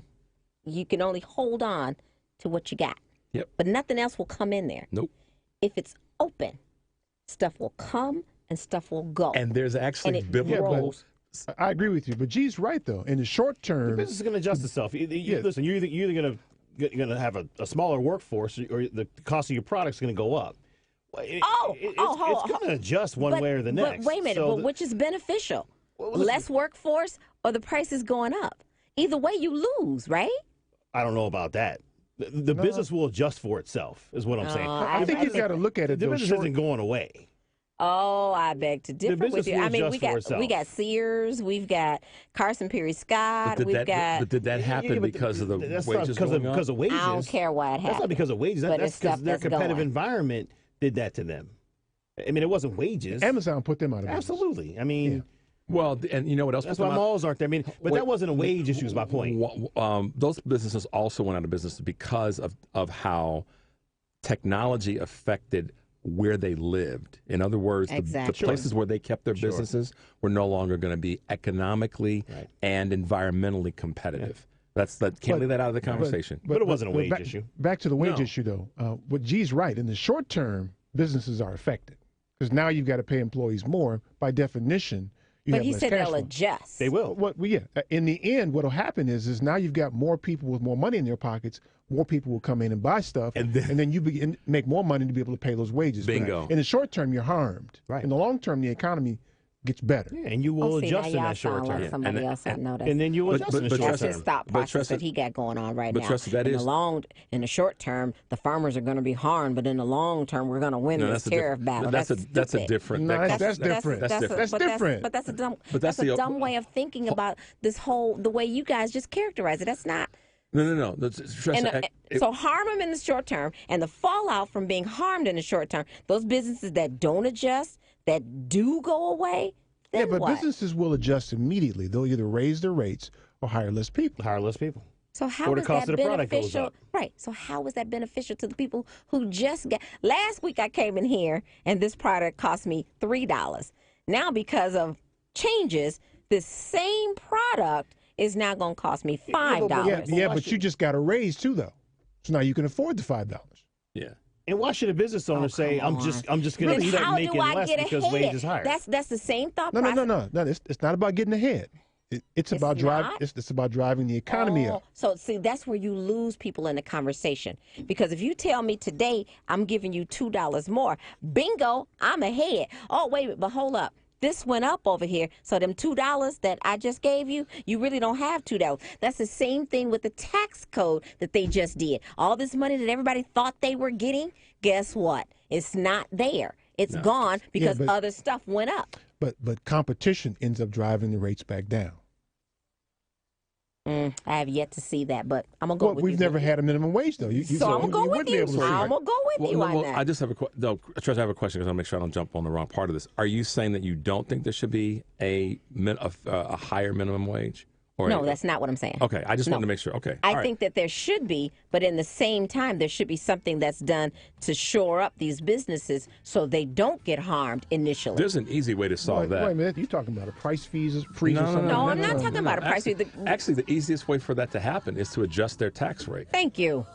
You can only hold on to what you got. Yep. But nothing else will come in there. Nope. If it's open, stuff will come and stuff will go. And there's actually and it biblical. rolls. I agree with you, but G's right though. In the short The term, business is going to adjust itself. Listen, you're either going to have a smaller workforce, or the cost of your product's going to go up. It's going to adjust one way or the next. But wait a minute, So but which is beneficial? Less workforce or the price is going up? Either way, you lose, right? I don't know about that. The business will adjust for itself, is what I'm saying. I think you've got to look at it. The though, business short- isn't going away. Oh, I beg to differ business with you. will I mean, adjust we for got itself. Sears, we've got Carson Perry Scott, But we've got. did that happen but because of the that's wages not going up? because of wages. I don't care why it happened. That's not because of wages. But That's it's stuff because their that's competitive going. environment did that to them. I mean, it wasn't wages. Amazon put them out of business. Absolutely. I mean, well, and you know what else? that's put them why out? malls aren't there. I mean, but that wasn't a wage issue. Is my point. Those businesses also went out of business because of how technology affected where they lived. In other words, the places where they kept their businesses were no longer going to be economically and environmentally competitive. Can't leave that out of the conversation. But it wasn't a wage issue. Back to the wage issue, though. What G's right. In the short term, businesses are affected because now you've got to pay employees more. By definition, you But have he less said cash they'll flow. adjust. They will. Well, yeah. In the end, what will happen is now you've got more people with more money in their pockets. More people will come in and buy stuff, and then you begin to make more money to be able to pay those wages. Bingo. In the short term, you're harmed. Right. In the long term, the economy gets better. Yeah, and you will adjust in that short term. Like somebody else I know that. And then you will adjust in the short That's term. his thought process that he got going on right but now. trust me, in the short term, the farmers are going to be harmed, but in the long term, we're going to win this tariff battle. That's a different. No, that's different. That's different. But that's a dumb. But that's that's a the- dumb way of thinking about this the way you guys just characterize it. That's not. No. So harm them in the short term, and the fallout from being harmed in the short term. Those businesses that don't adjust, that do go away. Yeah, Then but what? businesses will adjust immediately. They'll either raise their rates or hire less people. So how Or the is cost that of the product goes beneficial? up. Right. So how is that beneficial to the people who just got? Last week I came in here and this product cost me $3. Now because of changes, this same product is now going to cost me $5. Yeah, but you just got a raise too, though. So now you can afford the $5. Yeah. And why should a business owner say, "I'm just going to Then keep how making do I less get because ahead? wage is higher"? That's the same thought No. process. It's not about getting ahead. It's about driving. It's about driving the economy up. So see, that's where you lose people in the conversation. Because if you tell me today I'm giving you $2 more, bingo, I'm ahead. Oh wait, but hold up. This went up over here. So them $2 that I just gave you, you really don't have $2. That's the same thing with the tax code that they just did. All this money that everybody thought they were getting, guess what? It's not there. It's gone because but- other stuff went up. But competition ends up driving the rates back down. I have yet to see that, but I'm gonna go Well, with we've you. never had a minimum wage though. So I'm gonna go with you. I'm gonna go with you on that. I just have a question. No, Tress, I have a question because I want to make sure I don't jump on the wrong part of this. Are you saying that you don't think there should be a higher minimum wage? Or No, that's not what I'm saying. Okay, I just No. wanted to make sure. Okay, I all right. think that there should be, but in the same time, there should be something that's done to shore up these businesses so they don't get harmed initially. There's an easy way to solve that. Wait a minute, you talking about a price freeze or something? No, I'm not talking about a price Actually, freeze. actually, the easiest way for that to happen is to adjust their tax rate Thank you.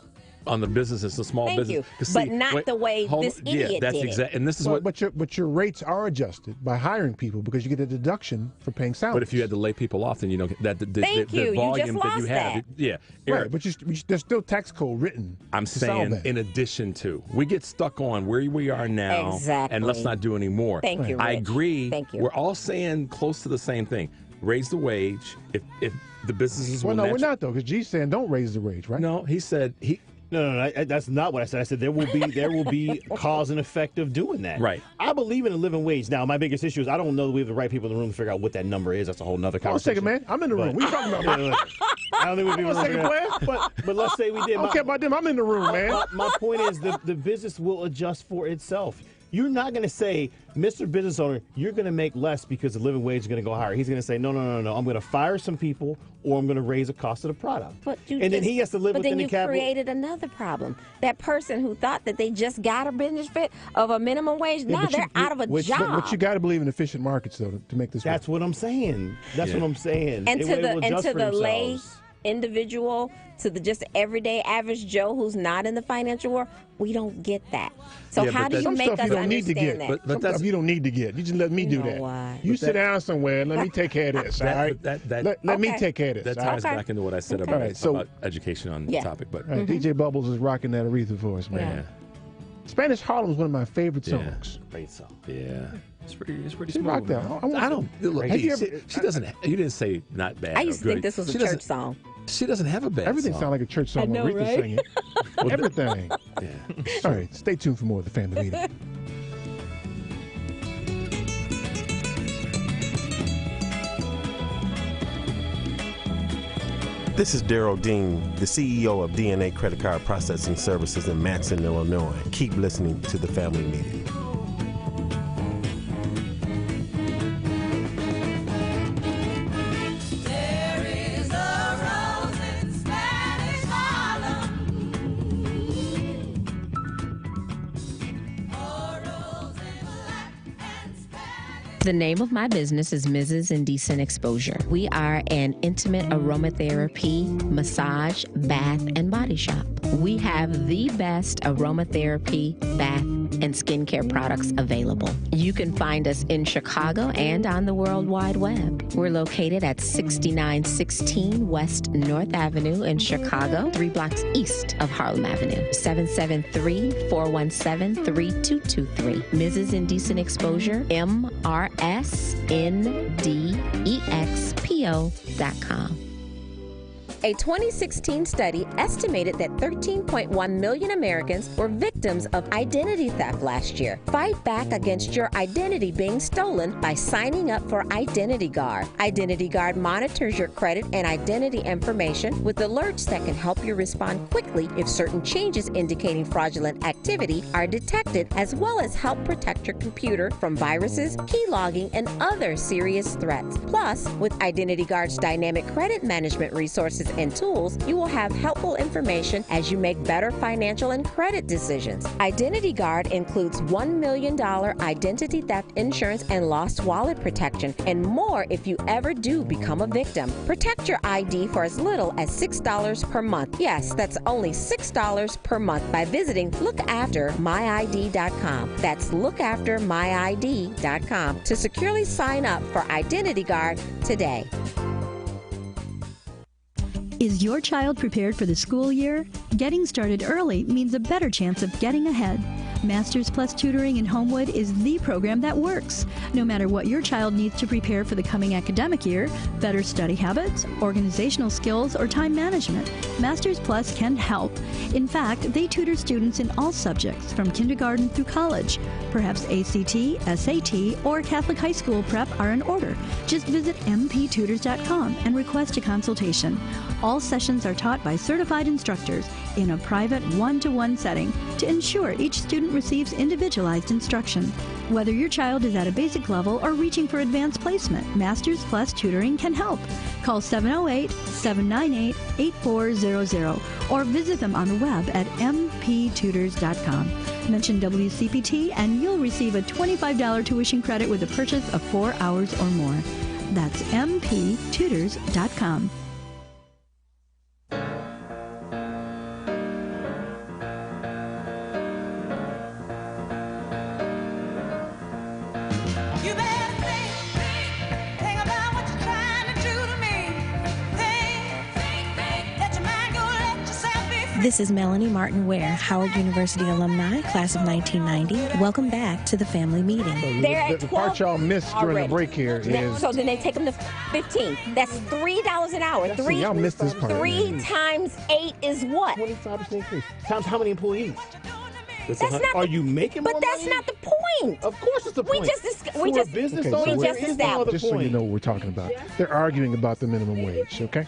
on the businesses, the small Thank business. you. 'Cause But see, not wait, the way hold this on. idiot Yeah, that's did it. exactly. And this is Well, what. but your rates are adjusted by hiring people because you get a deduction for paying salaries. But if you had to lay people off, then you don't get that. The Thank you. the You volume just that you lost have. that. Yeah, right, Eric, but there's still tax code written. I'm to solve saying that. in addition to, we get stuck on where we are now, Exactly. and let's not do any more. Thank you, I Rich. agree. Thank you. We're all saying close to the same thing. Raise the wage. If the businesses Well, will no, we're natu- not though, because G's saying don't raise the wage, right? No, he said he. No, that's not what I said. I said there will be cause and effect of doing that. Right. I believe in a living wage. Now, my biggest issue is I don't know that we have the right people in the room to figure out what that number is. That's a whole nother Hold on a conversation. second, man. I'm in the room. What are you talking about, man? I don't think we'd be Hold on a second, able to but let's say we did. I don't care about them. I'm in the room, man. My point is the business will adjust for itself. You're not going to say, Mr. Business Owner, you're going to make less because the living wage is going to go higher. He's going to say, no. I'm going to fire some people or I'm going to raise the cost of the product. Then he has to live But within then the you capital. created another problem. That person who thought that they just got a benefit of a minimum wage, now they're out of a job. But you got to believe in efficient markets, though, to make this That's work. what I'm saying. That's what I'm saying. And It to will the adjust for lay themselves. individual, to the just everyday average Joe who's not in the financial world, we don't get that. So Yeah, how but do you some make stuff us you don't need to understand get. that? Some stuff you don't need to get. You just let me do know that. what? You But sit that- down somewhere and let me take care of this. All right. Let me take care of this. That all right? ties back into what I said Okay. about, All right, so- about education on the topic. But All right, DJ Bubbles is rocking that Aretha for us, man. Spanish Harlem is one of my favorite songs. Great song. Yeah. It's pretty She smooth. rocked that. man. I don't. Look, Have you she, ever- she doesn't. You didn't say not bad. I or used to good. think this was a She church doesn't- song. She doesn't have a bad Everything song. sounds like a church song. I know, when Aretha's right? singing. Everything. Yeah. All right, stay tuned for more of the family meeting. This is Daryl Dean, the CEO of DNA Credit Card Processing Services in Matson, Illinois. Keep listening to the Family Meeting. The name of my business is Mrs. Indecent Exposure. We are an intimate aromatherapy, massage, bath, and body shop. We have the best aromatherapy, bath, and skincare products available. You can find us in Chicago and on the World Wide Web. We're located at 6916 West North Avenue in Chicago, 3 blocks east of Harlem Avenue. 773-417-3223. Mrs. Indecent Exposure, MRSNDEXPO.com. A 2016 study estimated that 13.1 million Americans were victims of identity theft last year. Fight back against your identity being stolen by signing up for Identity Guard. Identity Guard monitors your credit and identity information with alerts that can help you respond quickly if certain changes indicating fraudulent activity are detected, as well as help protect your computer from viruses, keylogging, and other serious threats. Plus, with Identity Guard's dynamic credit management resources and tools, you will have helpful information as you make better financial and credit decisions. Identity Guard includes $1 million identity theft insurance and lost wallet protection, and more if you ever do become a victim. Protect your ID for as little as $6 per month. Yes, that's only $6 per month by visiting lookaftermyid.com. That's lookaftermyid.com to securely sign up for Identity Guard today. Is your child prepared for the school year? Getting started early means a better chance of getting ahead. Masters Plus Tutoring in Homewood is the program that works. No matter what your child needs to prepare for the coming academic year, better study habits, organizational skills, or time management, Masters Plus can help. In fact, they tutor students in all subjects from kindergarten through college. Perhaps ACT, SAT, or Catholic high school prep are in order. Just visit mptutors.com and request a consultation. All sessions are taught by certified instructors in a private one-to-one setting to ensure each student receives individualized instruction. Whether your child is at a basic level or reaching for advanced placement, Masters Plus Tutoring can help. Call 708-798-8400 or visit them on the web at mptutors.com. Mention WCPT and you'll receive a $25 tuition credit with a purchase of 4 hours or more. That's mptutors.com. This is Melanie Martin Ware, Howard University alumni, class of 1990. Welcome back to the family meeting. They're at the part y'all missed during the break here is... So then they take them to 15. That's $3 an hour. Y'all missed this part. 3 times 8 is what? 25% increase. Times how many employees? That's not. Are you making more But that's money? not the point. Of course it's the point. We just established. Just so you know what we're talking about. They're arguing about the minimum wage, okay?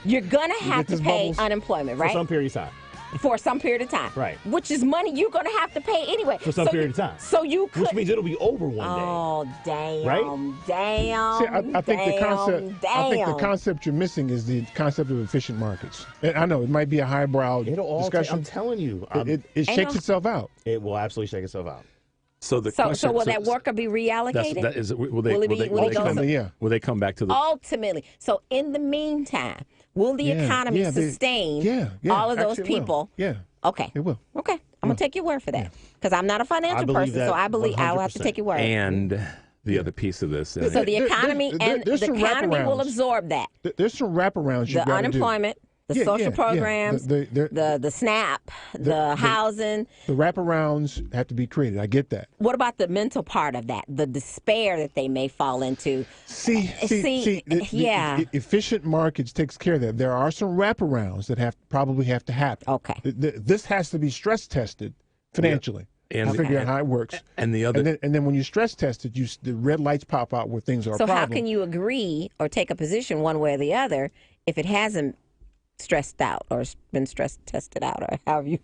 You're gonna have to pay unemployment, right? For some period of time. For some period of time. Right. Which is money you're gonna have to pay anyway. For some period of time. So you could. Which means it'll be over one day. Oh, damn. Right? Damn. See, I think the concept. Damn. I think the concept you're missing is the concept of efficient markets. And I know it might be a highbrow discussion. I'm telling you, it shakes itself out. It will absolutely shake itself out. So the question, so will that worker be reallocated? Will they come back to the ultimately? So in the meantime, will the economy sustain all of those people? Yeah. Okay. It will. Okay. I'm gonna take your word for that because I'm not a financial person, so I believe I will have to take your word. And the other piece of this. So the economy the economy will absorb that. There's some wraparounds you got to do. The unemployment. The social programs, the SNAP, the housing. The wraparounds have to be created. I get that. What about the mental part of that? The despair that they may fall into. See, efficient markets takes care of that. There are some wraparounds that probably have to happen. Okay. This has to be stress tested financially. And figure out how it works. And the other, and then when you stress test it, the red lights pop out where things are a So problem. how can you agree or take a position one way or the other if it hasn't stressed out or been stress tested out or however you?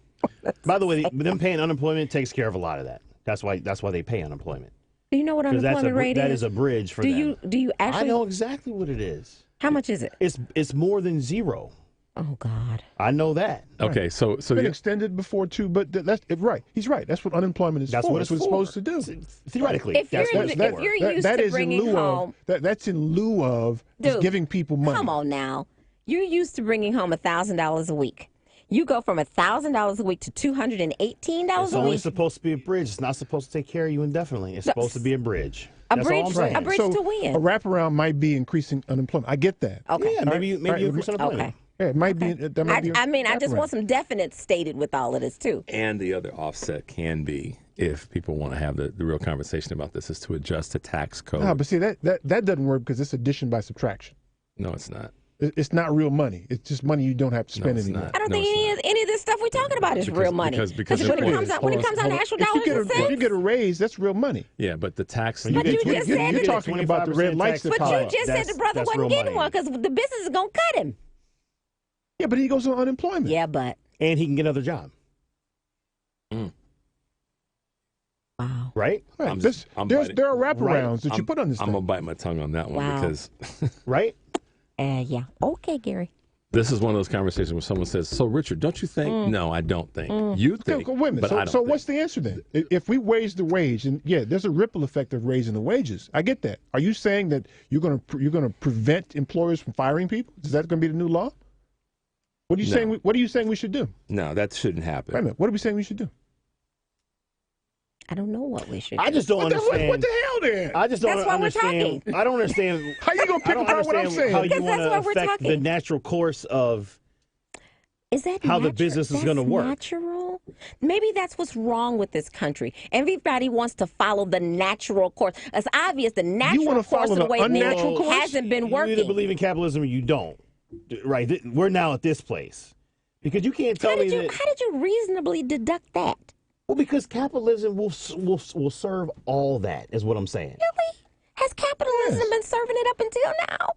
By the way, them paying unemployment takes care of a lot of that. That's why they pay unemployment. Do you know what unemployment rate is? That is a bridge for them. Do you actually? I know exactly what it is. How much is it? It's more than zero. Oh God. I know that. Okay, so it's been extended before too, but that's right. He's right. That's what unemployment is for. What that's what it's supposed to do. Theoretically, if you're used to bringing home, that's in lieu of just giving people money. Come on now, you're used to bringing home $1,000 a week. You go from $1,000 a week to $218 a week. It's only supposed to be a bridge. It's not supposed to take care of you indefinitely. It's supposed to be a bridge. That's all I'm saying. A bridge to win. A wraparound might be increasing unemployment. I get that. Okay. Yeah, maybe you increase unemployment. Okay. Yeah, it might be. That might be. I just want some definite stated with all of this too. And the other offset can be, if people want to have the real conversation about this, is to adjust the tax code. No, but see that doesn't work because it's addition by subtraction. No, it's not. It's not real money. It's just money you don't have to spend anymore. I don't think any of this stuff we're talking about is real money. Because when it comes out actual dollars and cents, if you get a raise, that's real money. Yeah, but the tax. But you just said you're talking about the red lights. But you just said the brother wasn't getting one because the business is gonna cut him. Yeah, but he goes on unemployment. Yeah, but and he can get another job. Wow. Right? There are wraparounds that you put on this. I'm gonna bite my tongue on that one because. Right? Yeah. Okay, Gary. This is one of those conversations where someone says, "So, Richard, don't you think?" No, I don't think. You think? Wait a minute. But I don't so think. what's the answer then? If we raise the wage, and there's a ripple effect of raising the wages. I get that. Are you saying that you're gonna prevent employers from firing people? Is that going to be the new law? What are you saying? What are you saying we should do? No, that shouldn't happen. Wait a minute. What are we saying we should do? I don't know what we should do. I just don't understand. What the hell then? I just don't That's why understand. we're talking. I don't understand. How you gonna pick apart what I'm saying? How you Because want that's to what we're affect the talking. natural course of Is that how the business is going to work? Natural? Maybe that's what's wrong with this country. Everybody wants to follow the natural course. It's obvious the natural course of the way things hasn't been working. You either believe in capitalism or you don't. Right? We're now at this place because you can't tell me that. How did you reasonably deduct that? Well, because capitalism will serve all that, is what I'm saying. Really? Has capitalism been serving it up until now?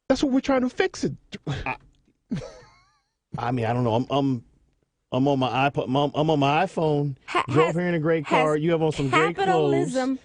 That's what we're trying to fix it. I mean, I don't know. I'm on my iPod. I'm on my iPhone. Drove here in a great car. You have on some great clothes.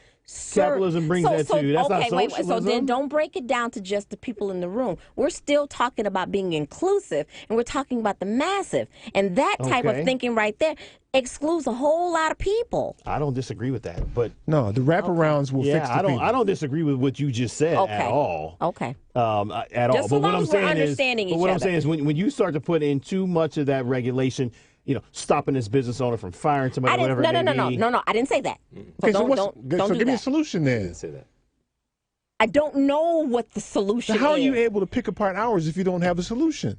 Capitalism brings that too. That's not socialism. So then don't break it down to just the people in the room. We're still talking about being inclusive, and we're talking about the massive. And that type of thinking right there excludes a whole lot of people. I don't disagree with that, but no, the wraparounds will fix the people. I don't disagree with what you just said at all. Okay. At all. Just But what I'm saying understanding is, each what I'm other. saying is, when you start to put in too much of that regulation, stopping this business owner from firing somebody, whatever. No. I didn't say that. Okay, so don't do give me a that. solution then. I didn't say that. I don't know what the solution is. How are you able to pick apart hours if you don't have a solution?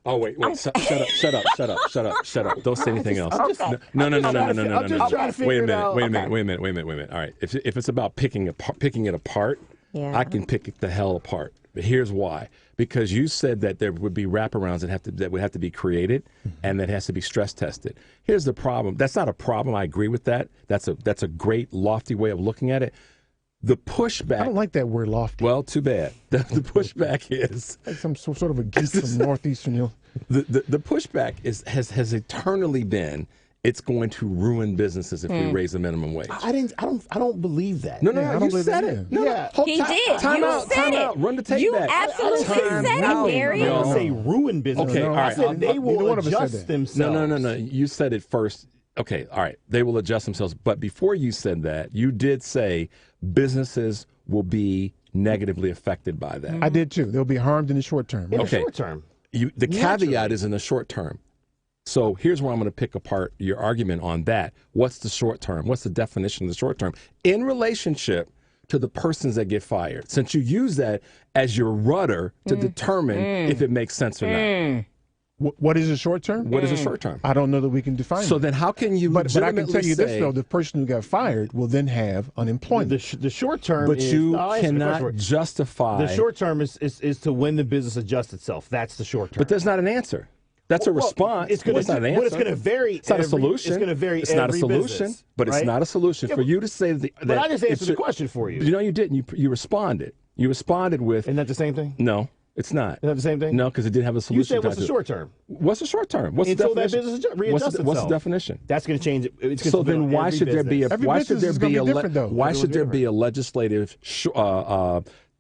Oh wait! Shut up! Don't say anything else. Okay. No. I'm just trying to figure it out. Wait a minute. All right. If it's about picking it apart, I can pick it the hell apart. But here's why: because you said that there would be wraparounds that would have to be created, and that has to be stress tested. Here's the problem. That's not a problem. I agree with that. That's a great lofty way of looking at it. The pushback. I don't like that word lofty. Well, too bad. The pushback is like some sort of a geek from northeastern. The pushback has eternally been it's going to ruin businesses if we raise the minimum wage. I don't believe that. No, you said it. He did. Time out. Run the tape back. You absolutely said it, Gary. I didn't say ruin business. Okay, all right. I said they will adjust themselves. No. You said it first. Okay, all right. They will adjust themselves. But before you said that, you did say businesses will be negatively affected by that. I did too. They'll be harmed in the short term. In the short term. The caveat is in the short term. So here's where I'm going to pick apart your argument on that. What's the short term? What's the definition of the short term in relationship to the persons that get fired? Since you use that as your rudder to determine if it makes sense or not. What is a short term? What is a short term? I don't know that we can define So it. then how can you But I can tell you say, this, though. The person who got fired will then have unemployment. The short term But is... you I'll answer the cannot question. justify... The short term is to when the business adjusts itself. That's the short term. But there's not an answer. That's a response. It's going It's not an answer. But it's going to vary. It's not a solution. It's going to vary. It's not a every solution. business, But it's right? not a solution for you to say that. But I just answered the question for you. You didn't. You responded. You responded with. Isn't that the same thing? No, it's not. Isn't that the same thing? No, because it didn't have a solution. You said what's the short term? What's the short term? What's Until the that definition? business readjusts itself. What's the definition? That's going to change it. It's So then, why should there be a different, though. legislative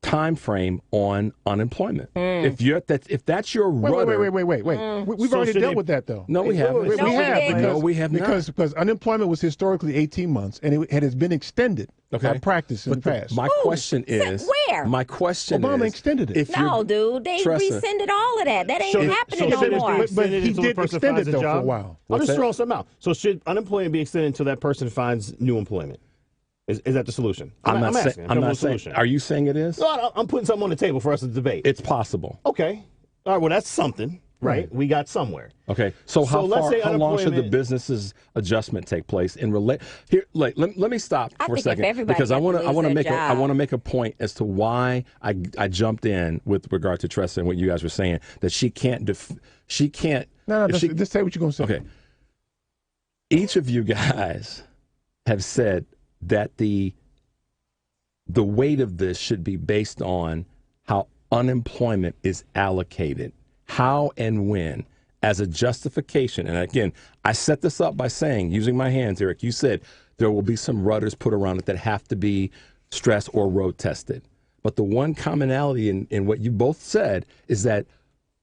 time frame on unemployment? If that's your rudder, Wait. We've already dealt with that, though. No, we haven't. We have because unemployment was historically 18 months, and it has been extended by practice in the past. My question is, where? My question Obama is, extended it. No, dude, they rescinded all of that. That ain't happening no more. But he did extend it, though, for a while. I'll just throw something out. So should unemployment be extended until that person finds new employment? Is that the solution? I'm not saying. Solution. Are you saying it is? No, I'm putting something on the table for us to debate. It's possible. Okay. All right. Well, that's something, right? We got somewhere. Okay. So how long should the unemployment- business's adjustment take place in here? Let me stop I for a think if second everybody because I had to lose want to their make job. make a point as to why I jumped in with regard to Tressa and what you guys were saying that she can't. No, just say what you're going to say. Okay. Each of you guys have said that the weight of this should be based on how unemployment is allocated, how and when, as a justification. And again, I set this up by saying, using my hands, Eric, you said there will be some rudders put around it that have to be stress or road tested. But the one commonality in what you both said is that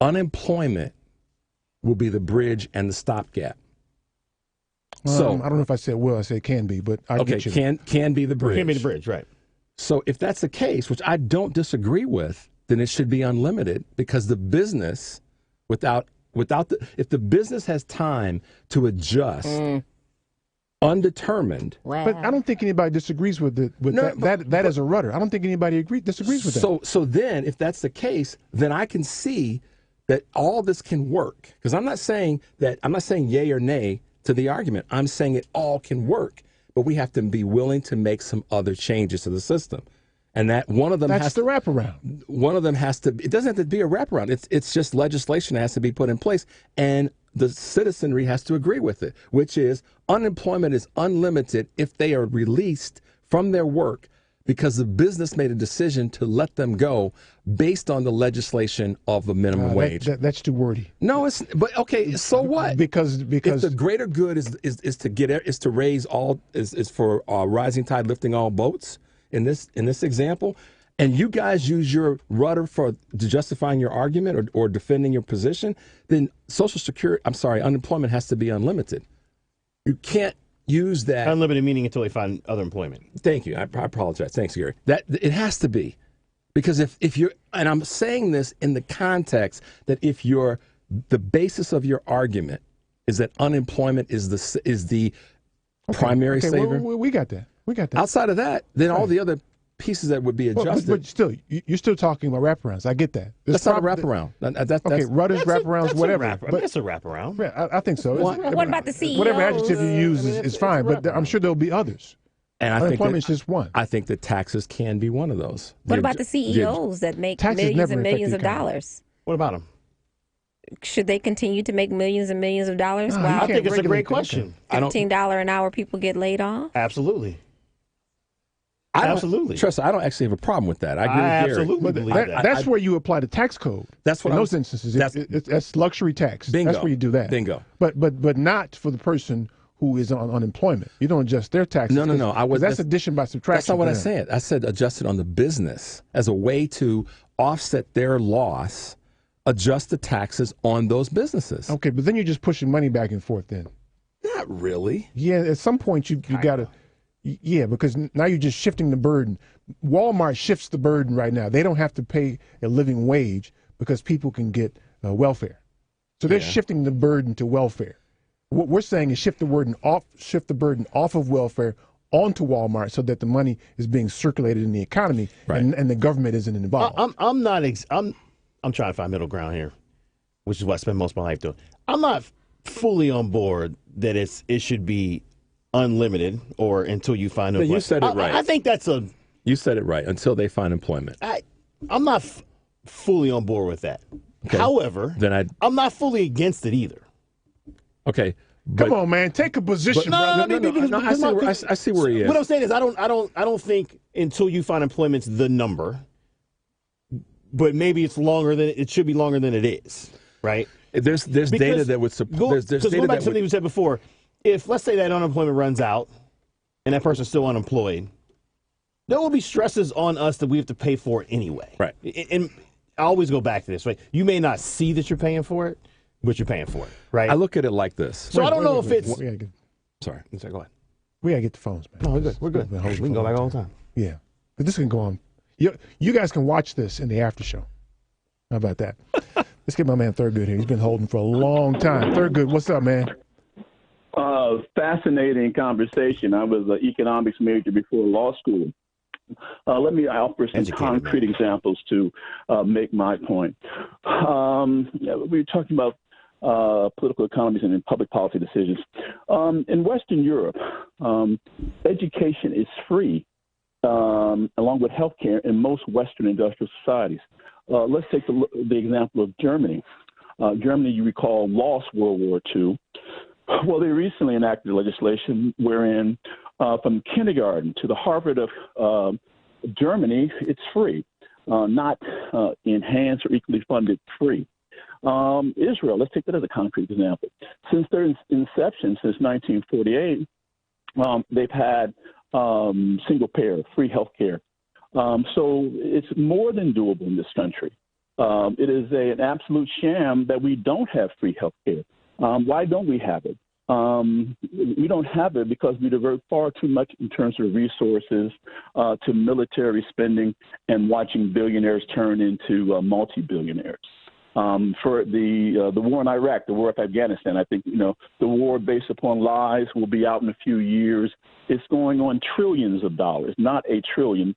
unemployment will be the bridge and the stopgap. So I don't know if I said will. I said can be, but I get you. Can be the bridge. Can be the bridge, right? So if that's the case, which I don't disagree with, then it should be unlimited because the business, if the business has time to adjust, undetermined. Wow. But I don't think anybody disagrees with that as a rudder. I don't think anybody disagrees with that. So then, if that's the case, then I can see that all this can work because I'm not saying yay or nay to the argument. I'm saying it all can work, but we have to be willing to make some other changes to the system. And that one of them that's the wraparound. One of them has to. It doesn't have to be a wraparound. It's just legislation that has to be put in place, and the citizenry has to agree with it. Which is unemployment is unlimited if they are released from their work because the business made a decision to let them go based on the legislation of a minimum wage. That's too wordy. No, but okay. So what? Because if the greater good is to raise all is for rising tide lifting all boats. In this example, and you guys use your rudder to justifying your argument or defending your position, then unemployment has to be unlimited. You can't use that unlimited meaning until they find other employment. Thank you. I apologize. Thanks, Gary. That it has to be, because if you're, and I'm saying this in the context that if the basis of your argument is that unemployment is the primary savior. We got that. Outside of that, then all the other pieces that would be adjusted. But still, you're still talking about wraparounds. I get that. That's not a wraparound. Okay, rudders, wraparounds, whatever. That's a wraparound. Yeah, I think so. What about the CEOs? Whatever adjective you use is fine, but I'm sure there'll be others. And unemployment is just one. I think that taxes can be one of those. What about the CEOs that make millions and millions of dollars? What about them? Should they continue to make millions and millions of dollars? I think it's a great question. $15 an hour people get laid off? Absolutely. Absolutely. Tressa, I don't actually have a problem with that. I agree with Gary. Absolutely believe that. That's where you apply the tax code. That's what in those instances. That's luxury tax. Bingo. That's where you do that. Bingo. But not for the person who is on unemployment. You don't adjust their taxes. No. That's addition by subtraction. That's not what I said. I said adjust it on the business as a way to offset their loss. Adjust the taxes on those businesses. Okay, but then you're just pushing money back and forth. Then. Not really. Yeah, at some point you got to. Yeah, because now you're just shifting the burden. Walmart shifts the burden right now. They don't have to pay a living wage because people can get welfare. So they're shifting the burden to welfare. What we're saying is shift the burden off of welfare onto Walmart so that the money is being circulated in the economy and the government isn't involved. I'm trying to find middle ground here, which is what I spend most of my life doing. I'm not fully on board that it should be unlimited or until you find employment. You said it right. I think that's You said it right. Until they find employment. I'm not fully on board with that. Okay. However, I'm not fully against it either. Okay. Come on, man. Take a position, brother. I see where he is. What I'm saying is, I don't think until you find employment's the number, but maybe it's longer than it should be longer than it is, right? There's data that would support. There's data going back that to something you said before, if let's say that unemployment runs out and that person's still unemployed, there will be stresses on us that we have to pay for it anyway. Right. And I always go back to this, right? You may not see that you're paying for it, but you're paying for it, right? I look at it like this. So I don't know if it's. Sorry. Go ahead. We gotta get the phones, man. No, we're good. We're good. We can go back all the time. Yeah, but this can go on. You guys can watch this in the after show. How about that? Let's get my man Thurgood here. He's been holding for a long time. Thurgood, what's up, man? Fascinating conversation. I was an economics major before law school. Let me offer some concrete examples to make my point. We were talking about political economies and public policy decisions. In Western Europe, education is free, along with healthcare in most Western industrial societies. Let's take the example of Germany. Germany, you recall, lost World War II. Well, they recently enacted legislation wherein from kindergarten to the Harvard of Germany, it's free, not enhanced or equally funded, free. Israel, let's take that as a concrete example. Since their inception, since 1948, they've had single-payer, free health care. So it's more than doable in this country. It is an absolute sham that we don't have free health care. Why don't we have it? We don't have it because we divert far too much in terms of resources to military spending and watching billionaires turn into multi-billionaires. For the war in Iraq, the war in Afghanistan, I think, the war based upon lies will be out in a few years. It's going on trillions of dollars, not a trillion.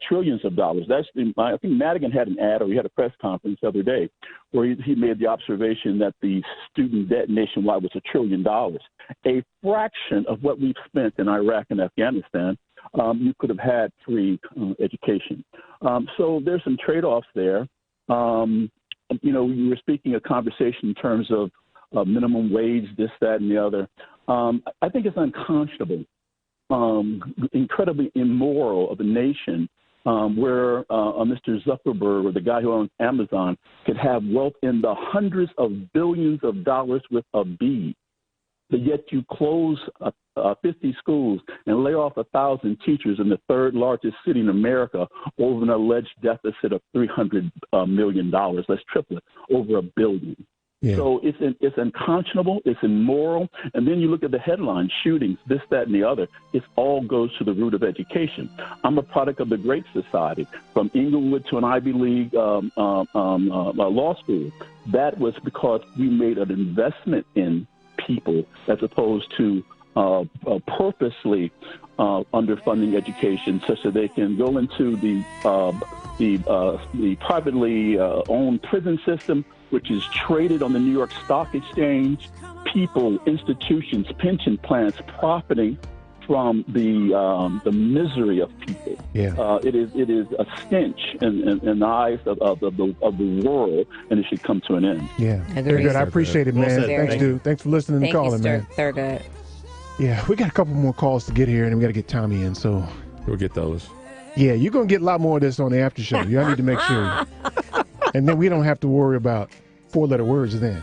Trillions of dollars. I think Madigan had an ad, or he had a press conference the other day, where he made the observation that the student debt nationwide was $1 trillion, a fraction of what we've spent in Iraq and Afghanistan. You could have had free education. So there's some trade-offs there. You were speaking a conversation in terms of minimum wage, this, that, and the other. I think it's unconscionable. Incredibly immoral of a nation where Mr. Zuckerberg, or the guy who owns Amazon, could have wealth in the hundreds of billions of dollars with a B. But yet you close 50 schools and lay off 1,000 teachers in the third largest city in America over an alleged deficit of $300 million. Let's triple it, over $1 billion. Yeah. So it's unconscionable, it's immoral, and then you look at the headlines, shootings, this, that, and the other. It all goes to the root of education. I'm a product of the Great Society, from Inglewood to an Ivy League law school. That was because we made an investment in people as opposed to purposely underfunding education, such that they can go into the privately owned prison system, which is traded on the New York Stock Exchange. People, institutions, pension plans profiting from the misery of people. Yeah. It is a stench in the eyes of the world, and it should come to an end. Yeah, very good. I appreciate it, man. Thanks, dude. Thanks for listening and calling, man. They're good. Yeah, we got a couple more calls to get here, and we got to get Tommy in. So we'll get those. Yeah, you're gonna get a lot more of this on the after show. Y'all need to make sure. And then we don't have to worry about 4-letter words then.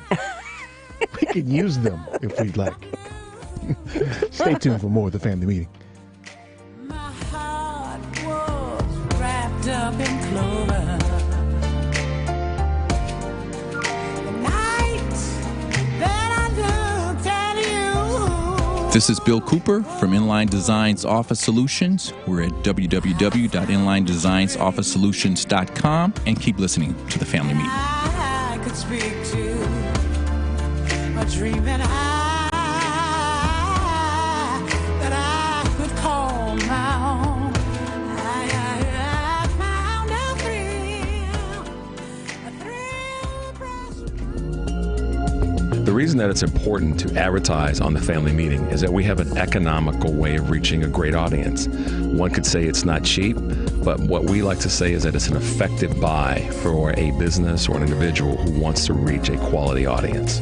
We can use them if we'd like. Stay tuned for more of the Family Meeting. My heart was wrapped up in clover. The night that I looked at you. This is Bill Cooper from Inline Designs Office Solutions. We're at www.inlinedesignsofficesolutions.com, and keep listening to the Family Meeting. I could speak to a dreaming eye that I could call my own. I found a thrill. The reason that it's important to advertise on the Family Meeting is that we have an economical way of reaching a great audience. One could say it's not cheap, but what we like to say is that it's an effective buy for a business or an individual who wants to reach a quality audience.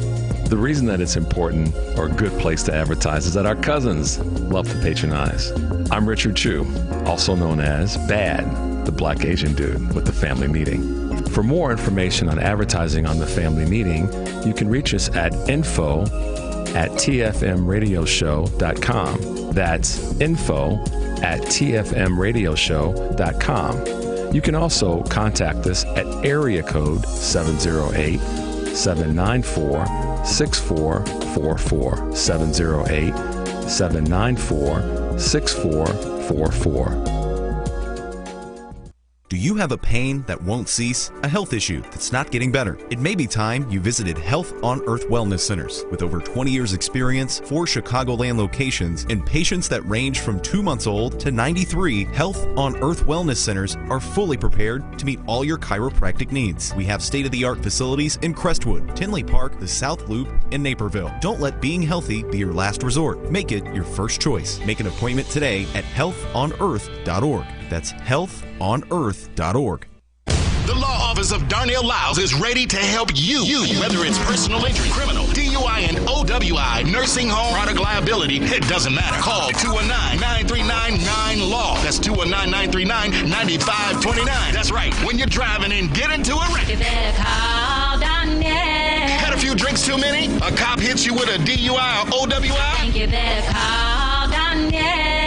The reason that it's important or a good place to advertise is that our cousins love to patronize. I'm Richard Chu, also known as Bad, the Black Asian dude with the Family Meeting. For more information on advertising on the Family Meeting, you can reach us at info@tfmradioshow.com. That's info@tfmradioshow.com. You can also contact us at area code 708-794-6444, 708-794-6444. Do you have a pain that won't cease? A health issue that's not getting better? It may be time you visited Health on Earth Wellness Centers. With over 20 years experience, 4 Chicagoland locations, and patients that range from 2 months old to 93, Health on Earth Wellness Centers are fully prepared to meet all your chiropractic needs. We have state-of-the-art facilities in Crestwood, Tinley Park, the South Loop, and Naperville. Don't let being healthy be your last resort. Make it your first choice. Make an appointment today at healthonearth.org. That's healthonearth.org. The Law Office of Darnell Lyles is ready to help you. Whether it's personal injury, criminal, DUI, and OWI, nursing home, product liability, it doesn't matter. Call 219-939-9LAW. That's 219-939-9529. That's right. When you're driving and get into a wreck, you better call Darnell. Had a few drinks too many? A cop hits you with a DUI or OWI? I think you better call Darnell.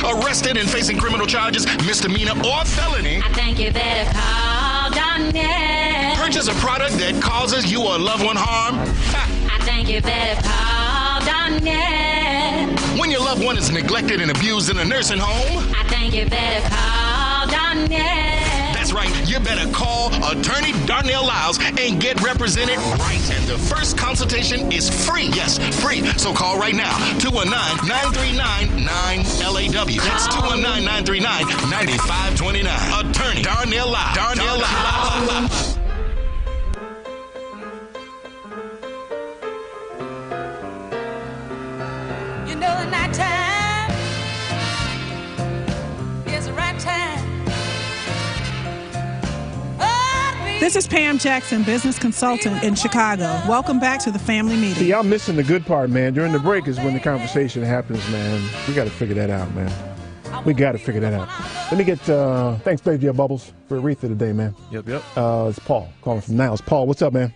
Arrested and facing criminal charges, misdemeanor or felony, I think you better call Darnell. Purchase a product that causes you or a loved one harm, I think you better call Darnell. When your loved one is neglected and abused in a nursing home, I think you better call Darnell. That's right, you better call Attorney Darnell Lyles and get represented right. And the first consultation is free. Yes, free. So call right now, 219-939-9LAW. That's 219-939-9529. Attorney Darnell Lyles. Darnell Lyles. You know the night time is the right time. This is Pam Jackson, business consultant in Chicago. Welcome back to the Family Meeting. See, y'all missing the good part, man. During the break is when the conversation happens, man. We got to figure that out, man. We got to figure that out. Let me get, thanks, Baby Bubbles, for Aretha today, man. Yep. It's Paul calling from Niles. Paul, what's up, man?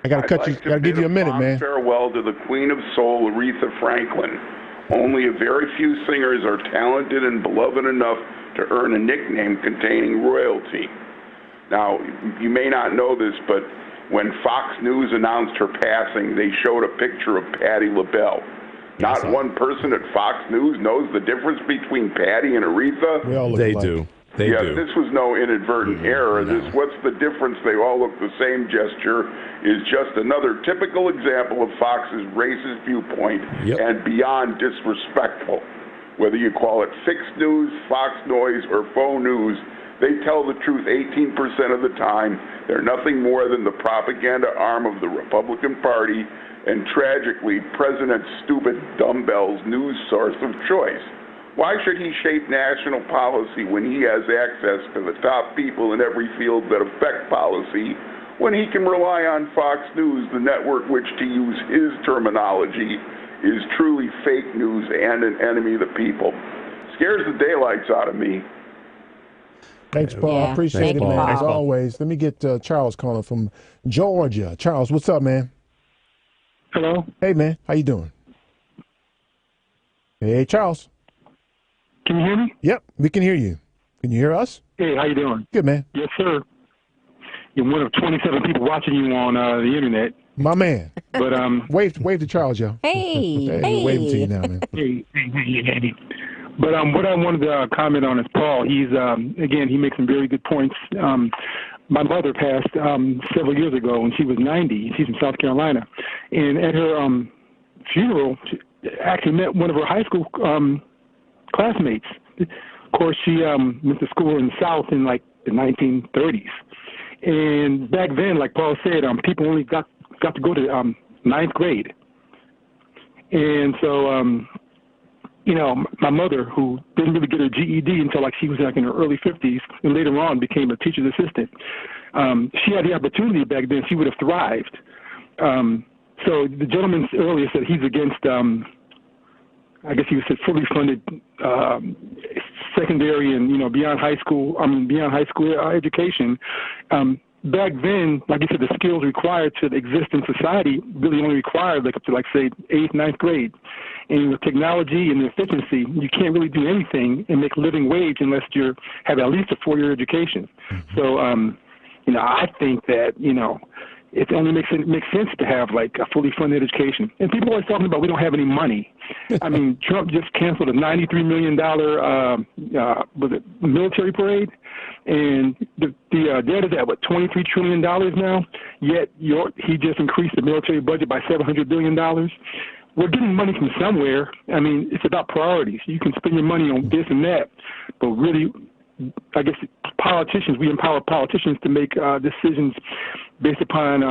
I got to give you a minute, man. Farewell to the Queen of Soul, Aretha Franklin. Only a very few singers are talented and beloved enough to earn a nickname containing royalty. Now, you may not know this, but when Fox News announced her passing, they showed a picture of Patti LaBelle. Not one person at Fox News knows the difference between Patti and Aretha. They do. This was no inadvertent error. No. What's the difference? They all look the same. Gesture is just another typical example of Fox's racist viewpoint and beyond disrespectful. Whether you call it fixed news, Fox noise, or faux news, they tell the truth 18% of the time. They're nothing more than the propaganda arm of the Republican Party and, tragically, President Stupid Dumbbell's news source of choice. Why should he shape national policy when he has access to the top people in every field that affect policy, when he can rely on Fox News, the network which, to use his terminology, is truly fake news and an enemy of the people? Scares the daylights out of me. Thanks, Paul. I appreciate it, man, as always. Let me get Charles calling from Georgia. Charles, what's up, man? Hello. Hey, man. How you doing? Hey, Charles. Can you hear me? Yep, we can hear you. Can you hear us? Hey, how you doing? Good, man. Yes, sir. You're one of 27 people watching you on the internet. My man. But wave to Charles, y'all. Hey. Waving to you now, man. Hey. But what I wanted to comment on is Paul. He's again, he makes some very good points. My mother passed several years ago when she was 90. She's from South Carolina, and at her funeral, she actually met one of her high school classmates. Of course, she went to school in the South in like the 1930s, and back then, like Paul said, people only got to go to ninth grade, and so my mother, who didn't really get her GED until like she was like in her early 50s, and later on became a teacher's assistant. She had the opportunity back then; she would have thrived. So the gentleman earlier said he's against. I guess he said fully funded secondary and beyond high school. Education. Back then, like you said, the skills required to exist in society really only required like up to like say 8th, 9th grade. And with technology and the efficiency, you can't really do anything and make a living wage unless you have at least a 4-year education. Mm-hmm. So, I think that it only makes sense to have like a fully funded education. And people are always talking about we don't have any money. I mean, Trump just canceled a $93 million military parade, and the debt is at $23 trillion now. Yet he just increased the military budget by $700 billion. We're getting money from somewhere. I mean, it's about priorities. You can spend your money on this and that, but really, I guess we empower politicians to make decisions based upon,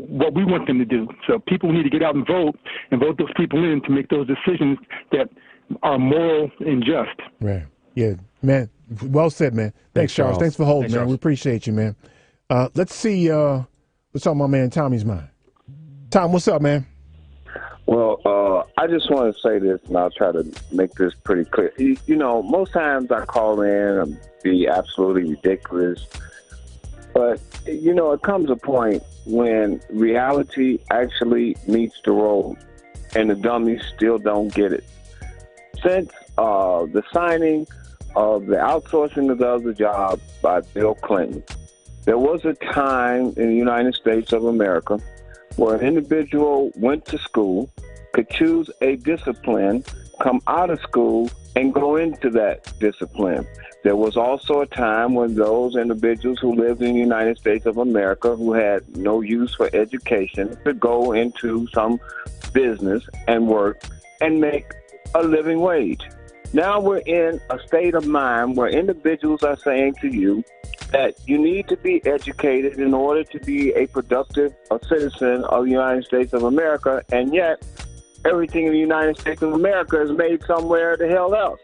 what we want them to do. So people need to get out and vote those people in to make those decisions that are moral and just. Right. Yeah, man. Well said, man. Thanks, Charles. Thanks for holding, man. Charles. We appreciate you, man. Let's see what's on my man Tommy's mind. Tom, what's up, man? Well, I just want to say this, and I'll try to make this pretty clear. Most times I call in and be absolutely ridiculous. But, it comes a point when reality actually meets the road, and the dummies still don't get it. Since the signing of the outsourcing of the other job by Bill Clinton, there was a time in the United States of America where an individual went to school, could choose a discipline, come out of school, and go into that discipline. There was also a time when those individuals who lived in the United States of America who had no use for education could go into some business and work and make a living wage. Now we're in a state of mind where individuals are saying to you that you need to be educated in order to be a productive citizen of the United States of America, and yet everything in the United States of America is made somewhere the hell else.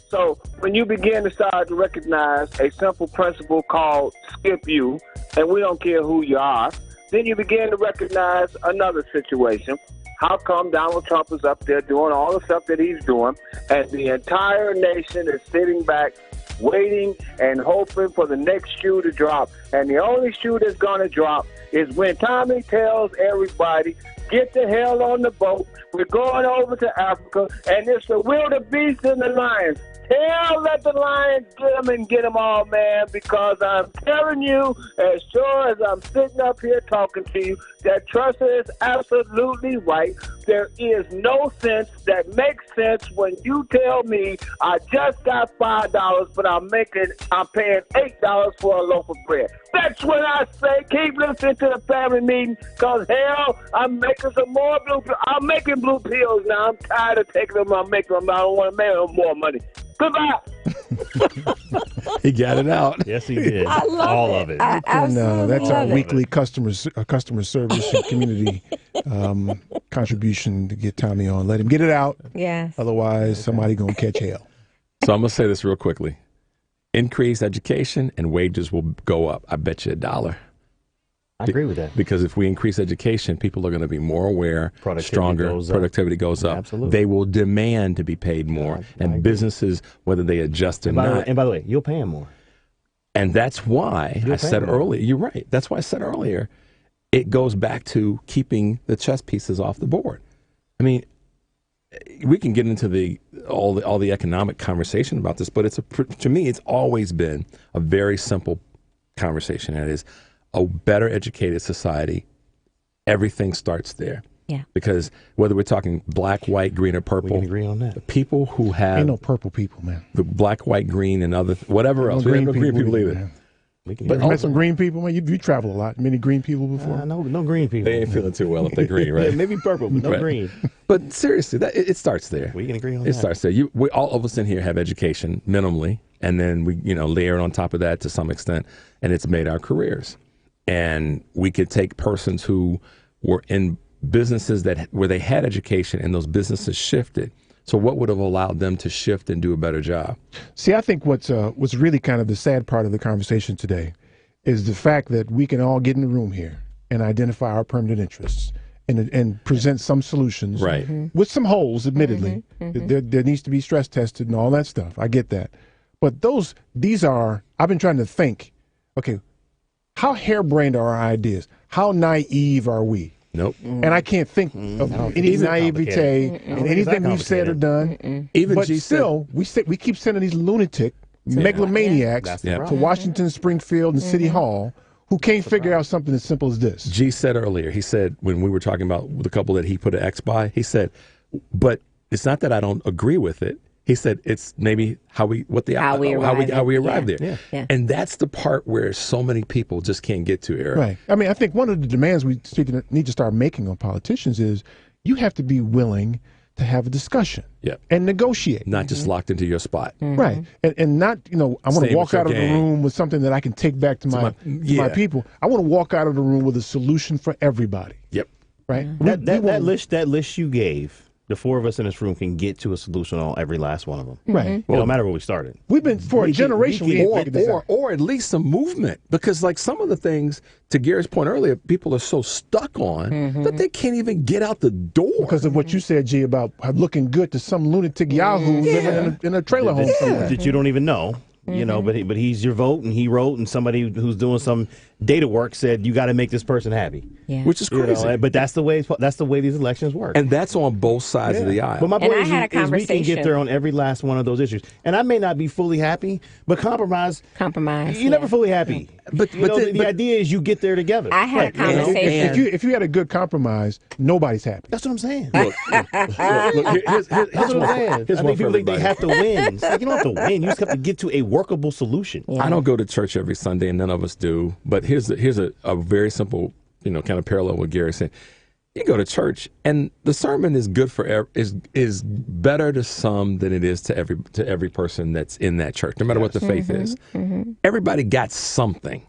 So when you begin to start to recognize a simple principle called skip you, and we don't care who you are, then you begin to recognize another situation. How come Donald Trump is up there doing all the stuff that he's doing, and the entire nation is sitting back waiting and hoping for the next shoe to drop? And the only shoe that's going to drop is when Tommy tells everybody, get the hell on the boat. We're going over to Africa, and it's the wildebeest and the lions. Let the lions get them and get them all, man, because I'm telling you, as sure as I'm sitting up here talking to you, that Tressa is absolutely right. There is no sense that makes sense when you tell me I just got $5, but I'm paying $8 for a loaf of bread. That's when I say keep listening to the family meeting, because hell, I'm making some more blue pills. I'm making blue pills now. I'm tired of taking them. I'm making them. I don't want to make no more money. Goodbye. He got it out. Yes, he did. I love all it. of it. That's our weekly customer service and community contribution to get Tommy on. Let him get it out. Yes. Otherwise, somebody gonna catch hell. So I'm gonna say this real quickly: increase education and wages will go up. I bet you $1. I agree with that. Because if we increase education, people are going to be more aware, stronger, productivity goes up. Absolutely. They will demand to be paid more. And businesses, whether they adjust or not. And by the way, you'll pay them more. And that's why I said earlier, you're right. That's why I said earlier, it goes back to keeping the chess pieces off the board. I mean, we can get into all the economic conversation about this, but to me, it's always been a very simple conversation. And it is, a better educated society, everything starts there. Yeah. Because whether we're talking black, white, green, or purple, we can agree on that. The people who have ain't no purple people, man. The black, white, green, and other whatever else. We don't have green people either. But you met some green people, man. You travel a lot. Many green people before? No green people. They ain't feeling too well if they're green, right? Yeah, maybe purple, but no green. But seriously, it starts there. We can agree on that. It starts there. We all of us in here have education minimally, and then we layer it on top of that to some extent, and it's made our careers. And we could take persons who were in businesses where they had education and those businesses shifted, So what would have allowed them to shift and do a better job? See, I think what's really kind of the sad part of the conversation today is the fact that we can all get in the room here and identify our permanent interests and present some solutions, right, with some holes, admittedly. There needs to be stress tested and all that stuff. I get that. But these are, I've been trying to think, okay, how harebrained are our ideas? How naive are we? Nope. And I can't think of any naivete in anything we've said or done. But still, we keep sending these lunatic megalomaniacs to Washington, Springfield, and City Hall who can't figure out something as simple as this. G said earlier, he said, when we were talking about the couple that he put an X by, he said, but it's not that I don't agree with it. He said it's maybe how we arrived there. Yeah. And that's the part where so many people just can't get to, Eric. Right. I mean, I think one of the demands we need to start making on politicians is you have to be willing to have a discussion and negotiate. Not just locked into your spot. Right. And not, I want to walk out of the room with something that I can take back to my people. I want to walk out of the room with a solution for everybody. Yep. Right. That list you gave, the four of us in this room can get to a solution on every last one of them. Right. Well, no matter where we started. We've been for a generation, or at least some movement, because like some of the things, to Gary's point earlier, people are so stuck on that they can't even get out the door because of what you said, G, about looking good to some lunatic Yahoo living in a trailer home somewhere that you don't even know. But he's your vote, and he wrote, and somebody who's doing some data work said you got to make this person happy, which is crazy. But that's the way these elections work, and that's on both sides of the aisle. But my point is we can get there on every last one of those issues, and I may not be fully happy, but compromise. You're never fully happy. But the idea is you get there together. I had a conversation. If you had a good compromise, nobody's happy. That's what I'm saying. Look, here's that's what I'm saying. I think people think they have to win. It's like, you don't have to win. You just have to get to a workable solution. I don't go to church every Sunday, and none of us do. But here's a very simple, kind of parallel with Gary saying. You go to church, and the sermon is good for is better to some than it is to every person that's in that church, no matter what the faith is. Everybody got something,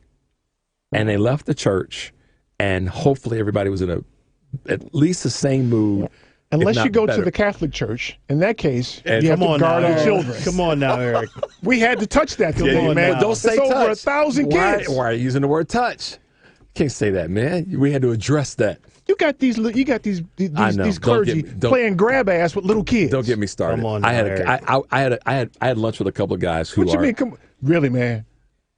and they left the church, and hopefully everybody was in at least the same mood. Unless you go to the Catholic Church, in that case, you have to guard our children. Come on now, Eric. We had to touch that today, man. Don't say touch. Over 1,000 kids. Why are you using the word touch? Can't say that, man. We had to address that. You got these clergy playing grab ass with little kids. Don't get me started. Come on, I had lunch with a couple of guys who what you mean? Really, man?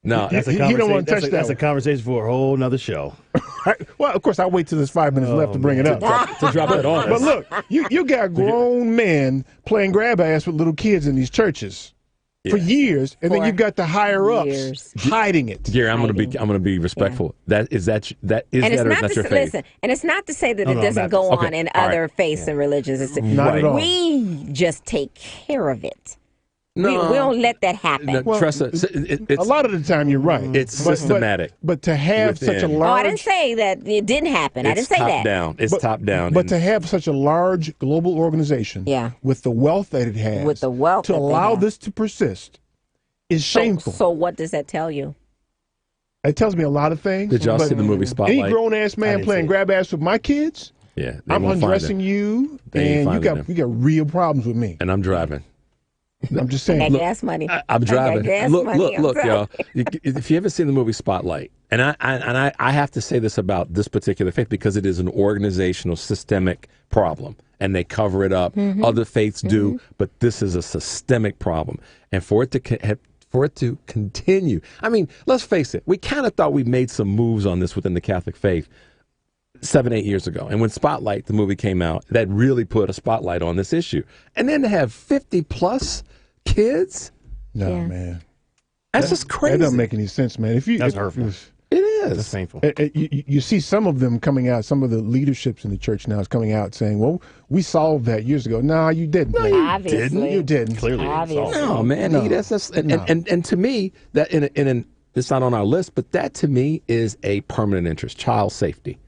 No, you don't want to touch that. That's a conversation for a whole nother show. Well, of course, I'll wait till there's 5 minutes left to bring it up. To drop that on us. But look, you got grown men playing grab ass with little kids in these churches for years, and then you've got the higher ups hiding it. Gary, I'm gonna be respectful. That is your faith? Listen, and it's not to say that it doesn't go on in other faiths and religions. It's not at all. We just take care of it. No, we don't let that happen. Well, Tressa, a lot of the time you're right. It's systematic. But to have such a large... I didn't say that it didn't happen. I didn't say that. It's top down. But to have such a large global organization with the wealth that it has, to allow this to persist is shameful. So what does that tell you? It tells me a lot of things. Did y'all see the movie Spotlight? Any grown-ass man playing grab ass with my kids, I'm undressing you, and you got real problems with me. And I'm driving. I'm just saying. I got gas money. I'm driving. Look, y'all. If you haven't seen the movie Spotlight, and I have to say this about this particular faith because it is an organizational, systemic problem, and they cover it up. Other faiths do, but this is a systemic problem, and for it to continue. I mean, let's face it. We kind of thought we made some moves on this within the Catholic faith 7-8 years ago. And when Spotlight, the movie came out, that really put a spotlight on this issue. And then to have 50+ kids? No, man. That's just crazy. That doesn't make any sense, man. That's hurtful. It is. That's painful. You see some of them coming out, some of the leaderships in the church now is coming out saying, well, we solved that years ago. No, you didn't. No, you didn't. You didn't. Clearly. No, man. No. And to me, that it's not on our list, but that to me is a permanent interest, child safety.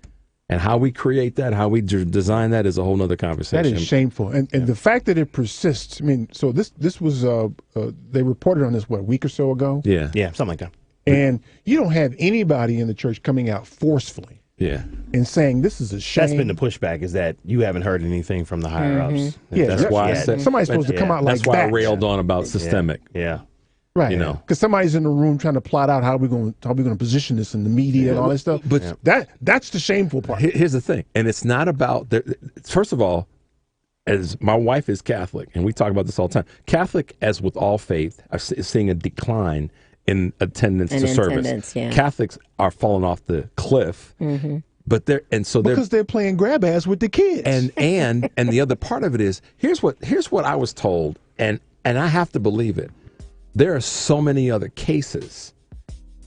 And how we create that, how we design that is a whole other conversation. That is shameful. And the fact that it persists, I mean, so this was, they reported on this, a week or so ago? Yeah. Yeah, something like that. And you don't have anybody in the church coming out forcefully Yeah. And saying this is a shame. That's been the pushback, is that you haven't heard anything from the higher ups. Yeah, that's why I said somebody's supposed to come out like that's why I that. railed on about systemic. Yeah. Right. You know. Because somebody's in the room trying to plot out how we're going to position this in the media and all that stuff. But that's the shameful part. Here's the thing, and it's not about first of all, as my wife is Catholic, and we talk about this all the time. Catholic, as with all faith, is seeing a decline in attendance to service. Yeah. Catholics are falling off the cliff. Mm-hmm. But because they're playing grab ass with the kids. And the other part of it is here's what I was told, and I have to believe it. There are so many other cases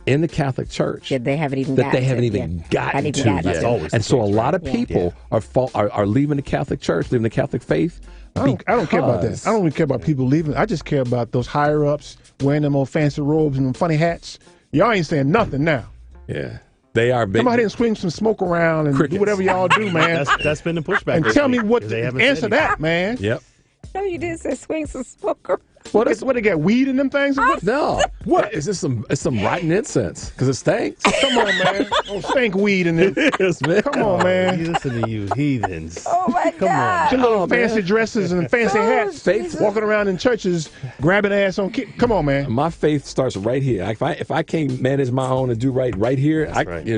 in the Catholic Church that they haven't even gotten to yet. And so a lot of people are leaving the Catholic Church, leaving the Catholic faith. I don't care about that. I don't even care about people leaving. I just care about those higher ups wearing them old fancy robes and them funny hats. Y'all ain't saying nothing now. Yeah. They are big. Come out here and swing some smoke around and do whatever y'all do, man. That's been the pushback. And tell me what answer that, man. Yep. No, you did say swing some smoke around. What they got weed in them things? No. What is this? It's some rotten incense because it stinks. Come on, man. Don't stink weed in there. Yes, man. Come on, man. Listen to you, heathens. Oh my God. Your little fancy dresses and fancy hats, walking around in churches, grabbing ass on kids. Come on, man. My faith starts right here. If I can't manage my own and do right here,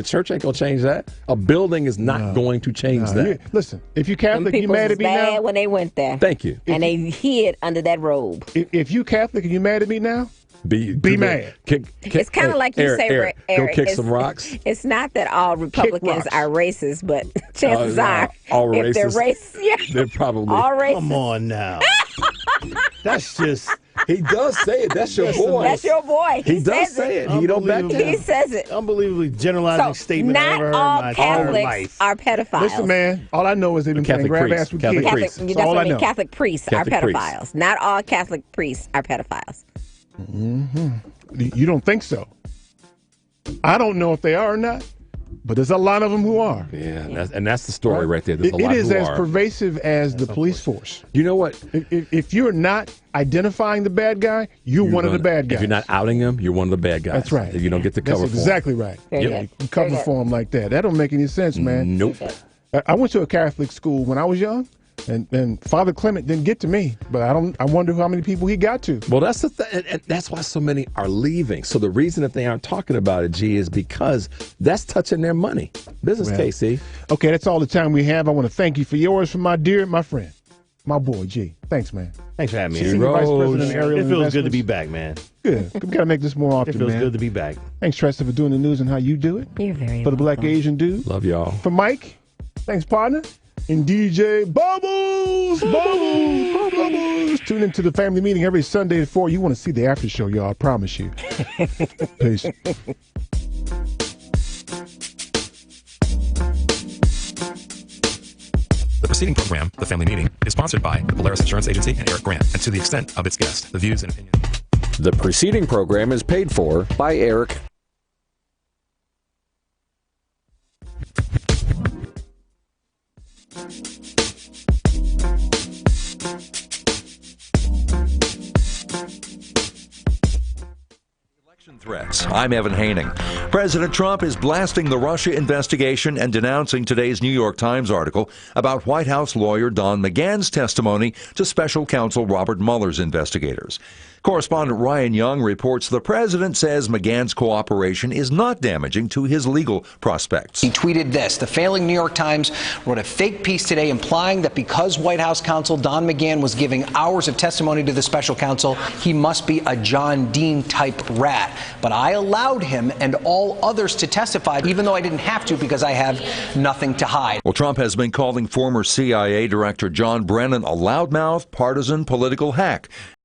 church ain't gonna change that. A building is not going to change that. Listen, if you Catholic, you People mad was at me now? when they went there. Thank you. And they hid under that robe. If you Catholic and you mad at me now, be mad. It's kind of like you say, Eric, go kick some rocks. It's not that all Republicans are racist, but chances are, all if they're racist, they're probably all racist. Come on now. That's just. He does say it. That's your boy. That's your boy. He does say it. He don't back down. He says it. Unbelievably generalizing statement I've ever heard in my entire life. Are pedophiles. Listen, man. All I know is they've been playing grab ass with kids. That's all I know. Catholic priests are pedophiles. Not all Catholic priests are pedophiles. Mm-hmm. You don't think so? I don't know if they are or not, but there's a lot of them who are. Yeah, that's the story right there. There's a lot it is who as are. pervasive as the police force. You know what? If you're not identifying the bad guy, you're one of the bad guys. If you're not outing him, you're one of the bad guys. That's right. If you don't get the cover That's exactly right. Yep. You cover for him like that. That don't make any sense, man. Nope. I went to a Catholic school when I was young. And Father Clement didn't get to me, but I wonder how many people he got to. Well, that's the thing, and that's why so many are leaving. So the reason that they aren't talking about it, G, is because that's touching their money. Business, KC. Okay, that's all the time we have. I want to thank you for yours, from my friend, my boy, G. Thanks, man. Thanks for having me. Senior Vice President of Aerial It feels good to Investments. be back, man. Good. We got to make this more often, It feels man. good to be back. Thanks, Tressa, for doing the news and how you do it. You're very For the Black Asian dude. Love y'all. For Mike, thanks, partner. And DJ Bubbles. Tune into the family meeting every Sunday at 4. You want to see the after show, y'all. I promise you. Peace. The preceding program, The Family Meeting, is sponsored by the Polaris Insurance Agency and Eric Grant, and to the extent of its guests, the views and opinions. The preceding program is paid for by Eric. Threats. I'm Evan Haining. President Trump is blasting the Russia investigation and denouncing today's New York Times article about White House lawyer Don McGahn's testimony to special counsel Robert Mueller's investigators. Correspondent Ryan Young reports the president says McGahn's cooperation is not damaging to his legal prospects. He tweeted this: the failing New York Times wrote a fake piece today implying that because White House counsel Don McGahn was giving hours of testimony to the special counsel, he must be a John Dean type rat. But I allowed him and all others to testify, even though I didn't have to because I have nothing to hide. Well, Trump has been calling former CIA Director John Brennan a loudmouth, partisan, political hack.